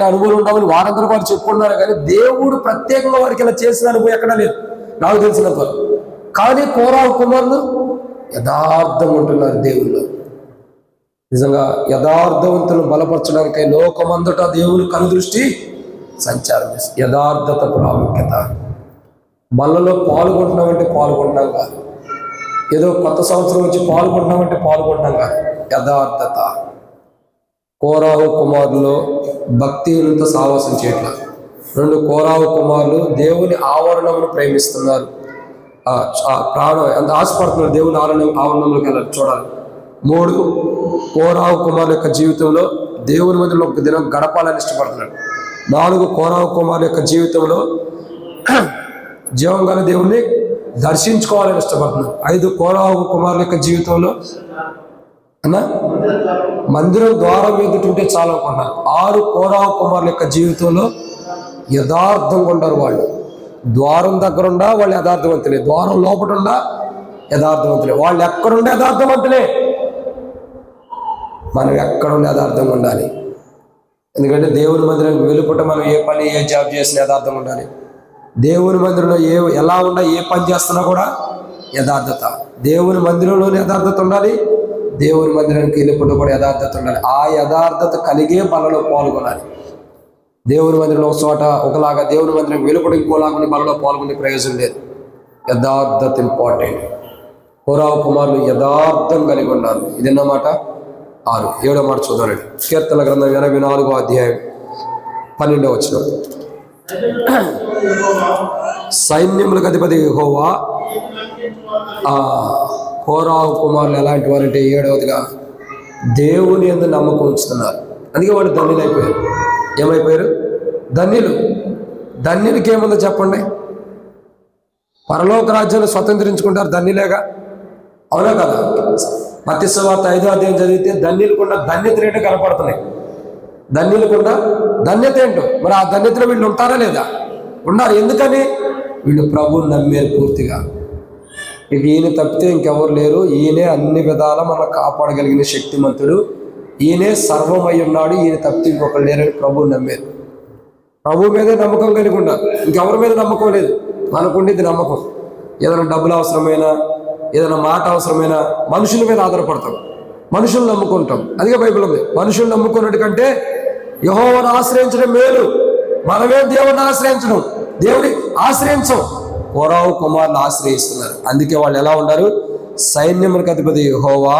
అనుభవం ఉండమని వారందరూ వారు చెప్పుకుంటున్నారు. కానీ దేవుడు ప్రత్యేకంగా వారికి ఇలా చేసిన అనుభవం ఎక్కడా లేదు నాకు తెలిసినంత. కానీ కోరాహు కుమారులు యథార్థం ఉంటున్నారు దేవుళ్ళు. నిజంగా యథార్థవంతులను బలపరచడానికై లోకమంతటా దేవుని కనుదృష్టి సంచారం చేస్తుంది. యథార్థత ప్రాముఖ్యత. బల్లలో పాల్గొంటున్నామంటే పాల్గొంటున్నాం కాదు, ఏదో కొత్త సంవత్సరం వచ్చి పాల్గొంటున్నామంటే పాల్గొంటున్నాం కాదు. యథార్థత. కోరాహు కుమారులు భక్తిహీనులతో సావాసం చేయట్ల. 2 కోరాహు కుమారులు దేవుని ఆవరణమును ప్రేమిస్తున్నారు. ప్రాణం ఎంత ఆశపడుతున్నారు దేవుని ఆవరణంలోకి వెళ్ళాలి, చూడాలి. 3 కోరాహు కుమారుల యొక్క జీవితంలో దేవుని మందిరంలో ఒక దినం గడపాలని ఇష్టపడుతున్నాడు. 4 కోరాహు కుమారుల యొక్క జీవితంలో జీవం గల దేవుణ్ణి దర్శించుకోవాలని ఇష్టపడుతున్నాడు. 5 కోరాహు కుమారుల యొక్క జీవితంలో మందిరం ద్వారం ఎదుటింటే చాలా అనుకున్నారు. 6 కోరాహు కుమారుల యొక్క జీవితంలో యథార్థంగా ఉండరు. వాళ్ళు ద్వారం దగ్గర ఉండా వాళ్ళు యథార్థవంతులే, ద్వారం లోపల ఉండా యథార్థవంతులే. వాళ్ళు ఎక్కడుండే యథార్థవంతులే, మనం ఎక్కడుండే యథార్థంగా ఉండాలి. ఎందుకంటే దేవుని మందిరానికి వెలుపట మనం ఏ పని ఏ జాబ్ చేసినా యథార్థంగా ఉండాలి. దేవుని మందిరంలో ఎలా ఉన్నా ఏ పని చేస్తున్నా కూడా యథార్థత. దేవుని మందిరంలోనే యథార్థత ఉండాలి, దేవుని మందిరానికి వెలుపట కూడా యథార్థత ఉండాలి. ఆ యథార్థత కలిగే బలలో పాల్గొనాలి. దేవుని మందిరంలో ఒక చోట ఒకలాగా, దేవుని మందిరం వెలుపట ఇంకోలాగా బలలో పాల్గొనే ప్రయోజనం లేదు. యథార్థత ఇంపార్టెంట్. కోరాహు కుమారులు యథార్థం కలిగి ఉన్నారు. ఇదన్నమాట. 6. 7వ మాట చూద్దామండి. కీర్తన గ్రంథం 84వ అధ్యాయం 12వ వచనం. సైన్యములకు అధిపతి యెహోవా. కోరాహు కుమారులు ఎలాంటి వారంటే 7వదిగా దేవుని యందు నమ్మకం ఉంచుతున్నారు. అందుకే వాళ్ళు ధన్యులు అయిపోయారు. ఏమైపోయారు? ధన్యులు. ధన్యులకి ఏముందో చెప్పండి? పరలోక రాజ్యాన్ని స్వతంత్రించుకుంటారు, ధన్యులేగా. అవునా కదా? మత్తయి సువార్త 5వ అధ్యాయం చదివితే ధన్యులకున్న ధన్యత రేటు కనపడుతున్నాయి. ధన్యులకున్న ధన్యత ఏంటో మరి ఆ ధన్యతలో వీళ్ళు ఉంటారా లేదా? ఉన్నారు. ఎందుకని? వీళ్ళు ప్రభువుని నమ్మారు పూర్తిగా. ఇక ఈయన తప్పితే ఇంకెవరు లేరు, ఈయనే అన్ని విధాలా మనం కాపాడగలిగిన శక్తిమంతుడు, ఈయనే సర్వమై ఉన్నాడు, ఈయన తప్పితే ఇంకొకరు లేరని ప్రభువుని నమ్మారు. ప్రభు మీదే నమ్మకం కలిగి ఉండాలి, ఇంకెవరి మీద నమ్మకం లేదు. మనకుండేది నమ్మకం. ఏదైనా డబ్బులు అవసరమైనా, ఏదైనా మాట అవసరమైనా మనుషుల మీద ఆధారపడతాం, మనుషులు నమ్ముకుంటాం. అదిగే బైబిల్ ఉంది. మనుషులు నమ్ముకున్నట్టు కంటే యెహోవాను ఆశ్రయించడం మేలు. మనమే దేవుడిని ఆశ్రయించడం, దేవుని ఆశ్రయించం. కోరాహు కుమారులు ఆశ్రయిస్తున్నారు. అందుకే వాళ్ళు ఎలా ఉన్నారు? సైన్యములకు అధిపతి యెహోవా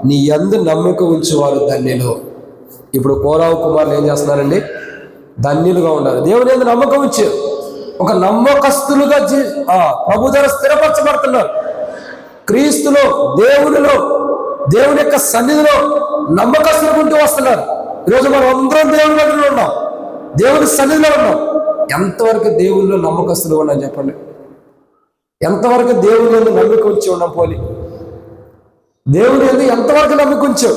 నీ యందు నమ్మకం ఉంచేవారు ధన్యులు. ఇప్పుడు కోరాహు కుమారులు ఏం చేస్తున్నారండి? ధన్యులుగా ఉన్నారు. దేవుని యందు నమ్మకం ఉంచి ఒక నమ్మకస్తులుగా ప్రభు ద్వారా స్థిరపరచబడుతున్నారు. క్రీస్తులో, దేవునిలో, దేవుని యొక్క సన్నిధిలో నమ్మకస్తులు ఉంటూ వస్తున్నారు. ఈరోజు మనం అందరం దేవుని దగ్గరలో ఉన్నాం, దేవుని సన్నిధిలో ఉన్నాం. ఎంతవరకు దేవునిలో నమ్మకస్తులు ఉన్నాం చెప్పండి? ఎంతవరకు దేవుని యందు నమ్మకం ఉంచి ఉన్నాం? పోలి దేవుని యందు ఎంతవరకు నమ్మకం ఉంచాం?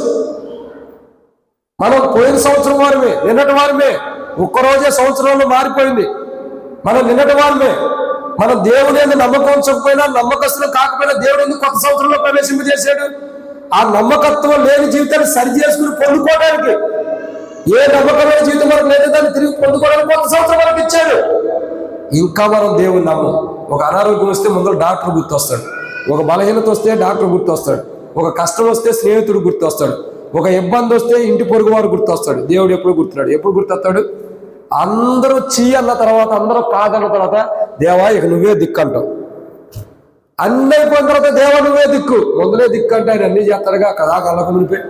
మనం పోయిన సంవత్సరం వారమే, నిన్నటి వారమే. ఒక్కరోజే సంవత్సరంలో మారిపోయింది. మనం నిన్నటి వారమే. మనం దేవుని యందు నమ్మకం ఉంచకపోయినా, నమ్మకస్తులు కాకపోయినా దేవుడు ఎందుకు కొత్త సంవత్సరంలో ప్రవేశింపజేశాడు? ఆ నమ్మకత్వం లేని జీవితాన్ని సరి చేసుకుని పొందుకోవడానికి, ఏ నమ్మకమైన జీవితం మనకు లేదు దాన్ని తిరిగి పొందుకోవడానికి కొత్త సంవత్సరం మనకు ఇచ్చాడు. ఇంకా మనం దేవుని నమ్మం. ఒక అనారోగ్యం వస్తే ముందు డాక్టర్ గుర్తొస్తాడు, ఒక బలహీనత వస్తే డాక్టర్ గుర్తొస్తాడు, ఒక కష్టం వస్తే స్నేహితుడు గుర్తొస్తాడు, ఒక ఇబ్బంది వస్తే ఇంటి పొరుగు వారు గుర్తొస్తాడు. దేవుడు ఎప్పుడు గుర్తున్నాడు? ఎప్పుడు గుర్తొస్తాడు? అందరూ చీ అన్న తర్వాత, అందరూ కాదన్న తర్వాత, దేవా ఇక నువ్వే దిక్కు అంటావు. అన్నీ అయిపోయిన తర్వాత దేవా నువ్వే దిక్కు. ముందులే దిక్కు అంటే ఆయన అన్నీ చేస్తాడుగా కదా. కళ్ళకు మునిపే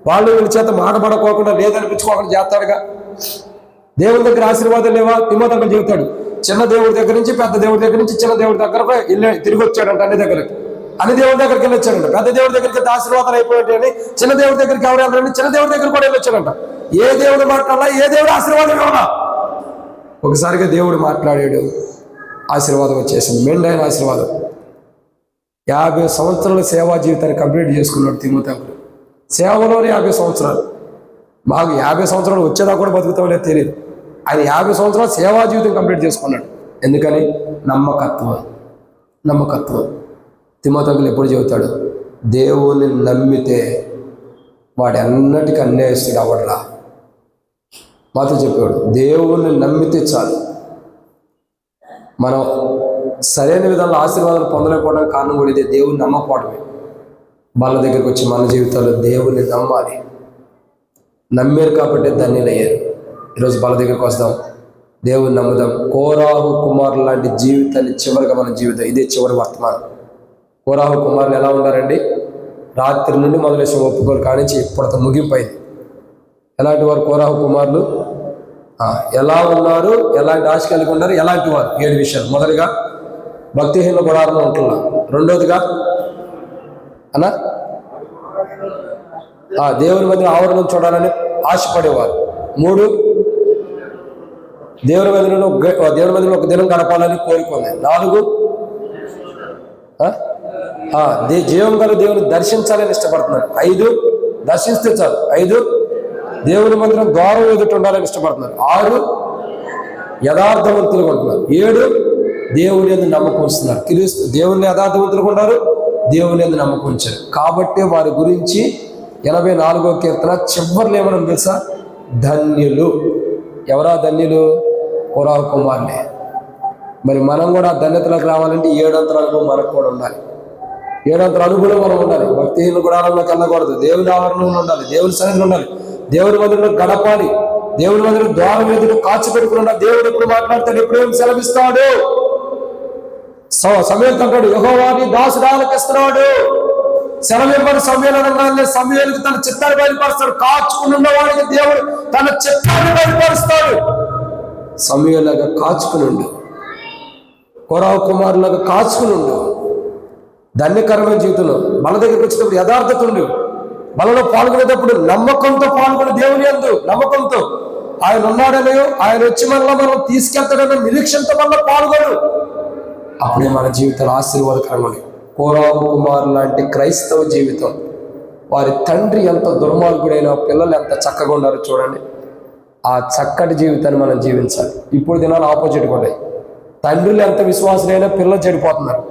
వాళ్ళు వీళ్ళ చేత మాట పడకోకుండా, లేదనిపించుకోకుండా చేస్తాడుగా. దేవుని దగ్గర ఆశీర్వాదం లేవా? తిమ్మతంగా చెబుతాడు. చిన్న దేవుడి దగ్గర నుంచి పెద్ద దేవుడి దగ్గర నుంచి చిన్న దేవుడి దగ్గరకు తిరిగి వచ్చాడంట. అన్ని దగ్గరికి, అన్ని దేవుడి దగ్గరికి వెళ్ళి వచ్చాడంట. పెద్ద దేవుడి దగ్గరికి ఆశీర్వాదాలు అయిపోయాయని చిన్న దేవుడి దగ్గరికి ఎవరు వెళ్ళారని చిన్న దేవుడి దగ్గర కూడా వెళ్ళొచ్చాడంట. ఏ దేవుడు మాట్లాడాలా? ఏ దేవుడు ఆశీర్వాదం ఇవ్వాలా? ఒకసారిగా దేవుడు మాట్లాడాడు, ఆశీర్వాదం వచ్చేసింది, మెండైన ఆశీర్వాదం. 50 సంవత్సరాల సేవా జీవితాన్ని కంప్లీట్ చేసుకున్నాడు తిమోతికి. సేవలోనే 50 సంవత్సరాలు. మాకు 50 సంవత్సరాలు వచ్చేదా కూడా బతుకుతామో లేదు తెలియదు. ఆయన 50 సంవత్సరాలు సేవా జీవితం కంప్లీట్ చేసుకున్నాడు. ఎందుకని? నమ్మకత్వం. నమ్మకత్వం. తిమోతికి ఎప్పుడు చెబుతాడు? దేవుని నమ్మితే వాడు ఎన్నటికీ అన్యాయస్తుడు అవ్వడరా. మాతో చెప్పాడు, దేవుణ్ణి నమ్మితే చాలు. మనం సరైన విధానంలో ఆశీర్వాదాలు పొందలేకపోవడానికి కారణం కూడా ఇదే, దేవుని నమ్మకపోవడమే. వాళ్ళ దగ్గరికి వచ్చి మన జీవితాల్లో దేవుని నమ్మాలి. నమ్మారు కాబట్టి ధన్యులయ్యారు. ఈరోజు వాళ్ళ దగ్గరికి వస్తాం, దేవుని నమ్ముదాం. కోరాహు కుమారులు లాంటి జీవితాన్ని చివరిగా మన జీవితం, ఇదే చివరి వర్తమానం. కోరాహు కుమారులు ఎలా ఉన్నారండి? రాత్రి నుండి మొదలేసిన ఒప్పుకోలు కానించి ఇప్పటితో ముగింపైంది. ఎలాంటి వారు కోరాహు కుమారులు? ఎలా ఉన్నారు, ఎలాంటి ఆశ కలిగి ఉన్నారు, ఎలాంటి వారు? 7 విషయాలు. మొదటిగా భక్తిహీన గుడారంలో ఉంటున్నారు. రెండోదిగా దేవుని మధ్య ఆవరణం చూడాలని ఆశపడేవారు. 3, దేవుని మధ్యలో ఒక దినం గడపాలని కోరుకుంది. 4, జీవం గల దేవుని దర్శించాలని ఇష్టపడుతున్నారు. 5, దర్శిస్తే చాలు. 5, దేవుని మందిరం గౌరవం ఎదుట ఉండాలని ఇష్టపడుతున్నారు. 6, యథార్థవంతులుగా ఉంటున్నారు. 7, దేవుని యందు నమ్మకం ఉంచుతున్నారు. క్రీస్తు దేవుని యథార్థవంతులుగా ఉన్నారు, దేవుని యందు నమ్మకం ఉంచారు. కాబట్టి వారి గురించి 84వ కీర్తన చివరిలో ఏమన్నా తెలుసా? ధన్యులు. ఎవరా ధన్యులు? కోరాహు కుమారులే. మరి మనం కూడా ధన్యతలకు రావాలంటే 7 అంతల అనుభవం మనకు కూడా ఉండాలి. 7 అంతల అనుభవం మనం ఉండాలి. భక్తిహీన గుడారంలోకి వెళ్ళకూడదు. దేవుని ఆవరణంలో ఉండాలి, దేవుని సన్నిధిలో ఉండాలి, దేవుని మందిరంలో గడపాలి, దేవుని మందిరం ద్వారం ఎదురు కాచి పెట్టుకుని దేవుడు ఎప్పుడు మాట్లాడతాడు, ఎప్పుడు ఏం సెలవిస్తాడు? సమూయేలు అంటాడు, యెహోవాని దాసుడు ఆలకిస్తున్నాడు. సెలవివ్వని సమూయేలు అనగానే సమూయేలుకి తన చిత్తాన్ని బయలుపరుస్తాడు. కాచుకుని ఉన్న వాడికి దేవుడు తన చిత్తాన్ని బయలుపరుస్తాడు. సమూయేలుగా కాచుకుని ఉండు, కోరాహు కుమారులాగా కాచుకుని ఉండు. ధన్యకరమైన జీవితంలో మన దగ్గరికి వచ్చినప్పుడు యథార్థత ఉండు. మనలో పాల్గొనేటప్పుడు నమ్మకంతో పాల్గొనే, దేవుని యందు నమ్మకంతో ఆయన ఉన్నాడని, ఆయన వచ్చి మనలో మనం తీసుకెళ్తాడన్న నిరీక్షణతో మనలో పాల్గొను. అప్పుడే మన జీవితాలు ఆశీర్వాదకరంగా ఉన్నాయి. కోరాహు కుమారు లాంటి క్రైస్తవ జీవితం, వారి తండ్రి ఎంత దుర్మార్గుడైనా పిల్లలు ఎంత చక్కగా ఉన్నారో చూడండి. ఆ చక్కటి జీవితాన్ని మనం జీవించాలి. ఇప్పుడు దినాలు ఆపోజిట్గా ఉన్నాయి. తండ్రులు ఎంత విశ్వాసులైనా పిల్లలు చెడిపోతున్నారు.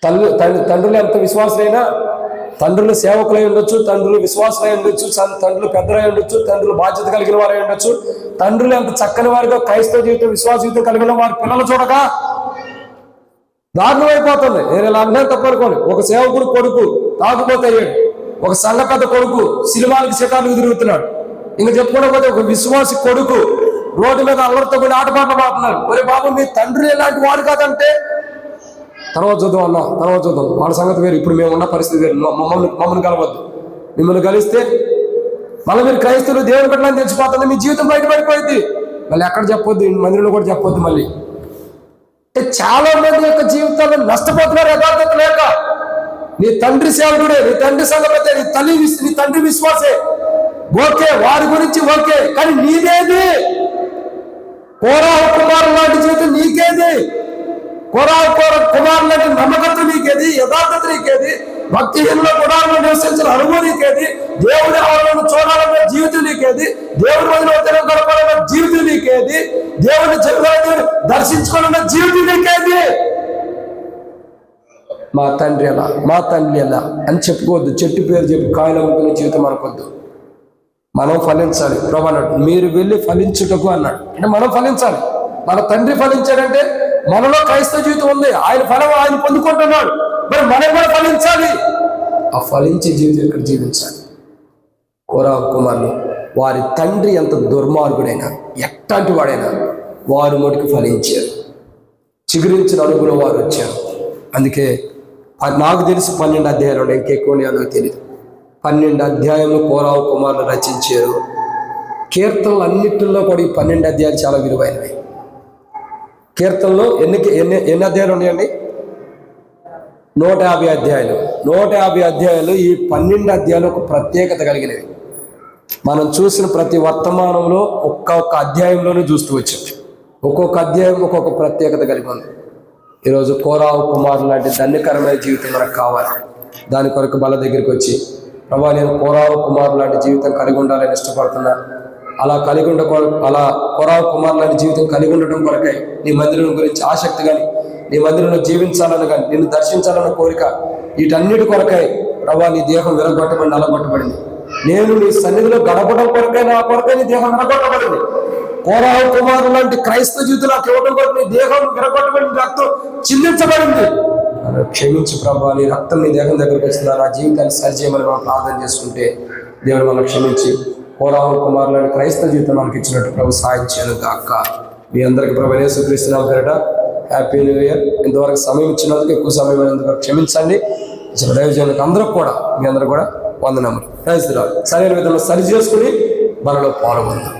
తండ్రులు ఎంత విశ్వాసులైనా, తండ్రులు సేవకులై ఉండొచ్చు, తండ్రులు విశ్వాసులై ఉండొచ్చు, తండ్రులు పెద్దలై ఉండొచ్చు, తండ్రులు బాధ్యత కలిగిన వారై ఉండొచ్చు. తండ్రులు ఎంత చక్కని వారిగా క్రైస్తవ జీవితం, విశ్వాస జీవితం కలిగిన వారి పిల్లలు చూడగా దారుణం అయిపోతుంది. నేను ఇలా అన్నా తప్పనుకోండి. ఒక సేవకుడు కొడుకు తాగుపోతే అయ్యాడు, ఒక సంఘ పెద్ద కొడుకు సినిమాలకి శిఖాలకు తిరుగుతున్నాడు. ఇంకా చెప్పుకోకపోతే ఒక విశ్వాసి కొడుకు రోడ్డు మీద అల్లరితో కూడా ఆటపాటలు మాట్లాడుతున్నారు. ఒరే బాబు, మీ తండ్రి ఎలాంటి వాడు కాదంటే తర్వాత చూద్దాం అన్నా, తర్వాత చూద్దాం, వాళ్ళ సంగతి వేరు, ఇప్పుడు మేము ఉన్న పరిస్థితి వేరు, మమ్మల్ని కలవద్దు. మిమ్మల్ని కలిస్తే మళ్ళీ మీరు క్రైస్తవులు దేవుని పెట్టడానికి తెచ్చిపోతుంది, మీ జీవితం బయటపడిపోయింది. మళ్ళీ ఎక్కడ చెప్పొద్దు, మందిరంలో కూడా చెప్పొద్దు. మళ్ళీ చాలా మంది యొక్క జీవితాల్లో నష్టపోతున్నారు యథార్థత లేక. నీ తండ్రి సేవకుడే, నీ తండ్రి సంగతే, నీ తండ్రి విశ్వాసే, ఓకే, వారి గురించి ఓకే, కానీ నీదేది? కోరాహు కుమారు లాంటి జీవితం నీకేది? కోరాహు కుమారు లాంటి నమ్మకత్వం నీకేది? యథార్థత నీకేది? భక్తిహీనుల గుడారంలో నివసించిన అనుభవం నీకేది? దేవుడి ఆవరణను చూడాలన్న జీవితం నీకేది? దేవుడి మధ్యలో గడపాలన్న జీవితం నీకేది? దేవుని దర్శించుకోవాలన్న జీవితం నీకేది? మా తండ్రి ఎలా, మా తండ్రి ఎలా అని చెప్పుకోవద్దు. చెట్టు పేరు చెప్పి కాయలు అమ్ముకునే జీవితం అనుకోవద్దు. మనం ఫలించాలి. ప్రభు అన్నాడు, మీరు వెళ్ళి ఫలించుటకు అన్నాడు. అంటే మనం ఫలించాలి. మన తండ్రి ఫలించాడంటే మనలో క్రైస్తవ జీవితం ఉంది. ఆయన ఫలం ఆయన పొందుకుంటున్నాడు. మరి మనం కూడా ఫలించాలి. ఆ ఫలించే జీవితం ఇక్కడ జీవించాలి. కోరాహు కుమారులు వారి తండ్రి ఎంత దుర్మార్గుడైనా, ఎట్లాంటి వాడైనా వారు మటుకు ఫలించారు. చిగురించిన అడుగులో వారు వచ్చారు. అందుకే నాకు తెలిసి 12 అధ్యాయాలు, ఇంకెక్కువ నాకు తెలియదు. 12 అధ్యాయంలో కోరాహు కుమారులు రచించారు. కీర్తనలు అన్నిటిలో కూడా ఈ 12 అధ్యాయాలు చాలా విలువైనవి. కీర్తనలో ఎన్ని అధ్యాయాలు ఉన్నాయండి? 150 అధ్యాయాలు. 150 అధ్యాయాలు. ఈ 12 అధ్యాయాలు ఒక ప్రత్యేకత కలిగినవి. మనం చూసిన ప్రతి వర్తమానంలో ఒక్కొక్క అధ్యాయంలోనే చూస్తూ వచ్చాం. ఒక్కొక్క అధ్యాయం ఒక్కొక్క ప్రత్యేకత కలిగి ఉంది. ఈరోజు కోరాహు కుమారులు లాంటి ధన్యకరమైన జీవితం మనకు కావాలి. దాని కొరకు బల దగ్గరికి వచ్చి, ప్రభా, నేను కోరాహు కుమారులు లాంటి జీవితం కలిగి ఉండాలని ఇష్టపడుతున్నా. అలా కోరాహు కుమారులు లాంటి జీవితం కలిగి ఉండటం కొరకై నీ మందిరం గురించి ఆసక్తి కానీ, నీ మందిరంలో జీవించాలని కానీ, నిన్ను దర్శించాలన్న కోరిక, వీటన్నిటి కొరకై ప్రభా నీ దేహం విరగొట్టబడి నలగొట్టబడింది. నేను నీ సన్నిధిలో గడపడం కొరకై, నా కొరకై నీ దేహం విరగొట్టబడింది. కోరాహు కుమారులు లాంటి క్రైస్తవ జీవితం నాకు ఇవ్వడం కొరకు నీ దేహం విరగొట్టబడింది, రక్తం చిందించబడింది. నన్ను క్షమించి ప్రభా, నీ రక్తం నీ దేహం దగ్గరకు వచ్చిందా, నా జీవితాన్ని సరిచేయమని మనం ప్రార్థన చేసుకుంటే దేవుడు మనల్ని క్షమించి కోరాహుల కుమారులని క్రైస్తవ జీవితం మనకి ఇచ్చినట్టు ప్రభు సాయం చేయను గాక. మీ అందరికీ ప్రభు యేసుక్రీస్తు పేరట హ్యాపీ న్యూ ఇయర్. ఇంతవరకు సమయం ఇచ్చినందుకు, ఎక్కువ సమయం అయినందుకు క్షమించండి. ఇచ్చిన దైవజనులకు అందరికి కూడా, మీ అందరూ కూడా వందనములు. Praise the lord. సరైన విధంగా సరి చేసుకుని మనలో పాల్గొందాం.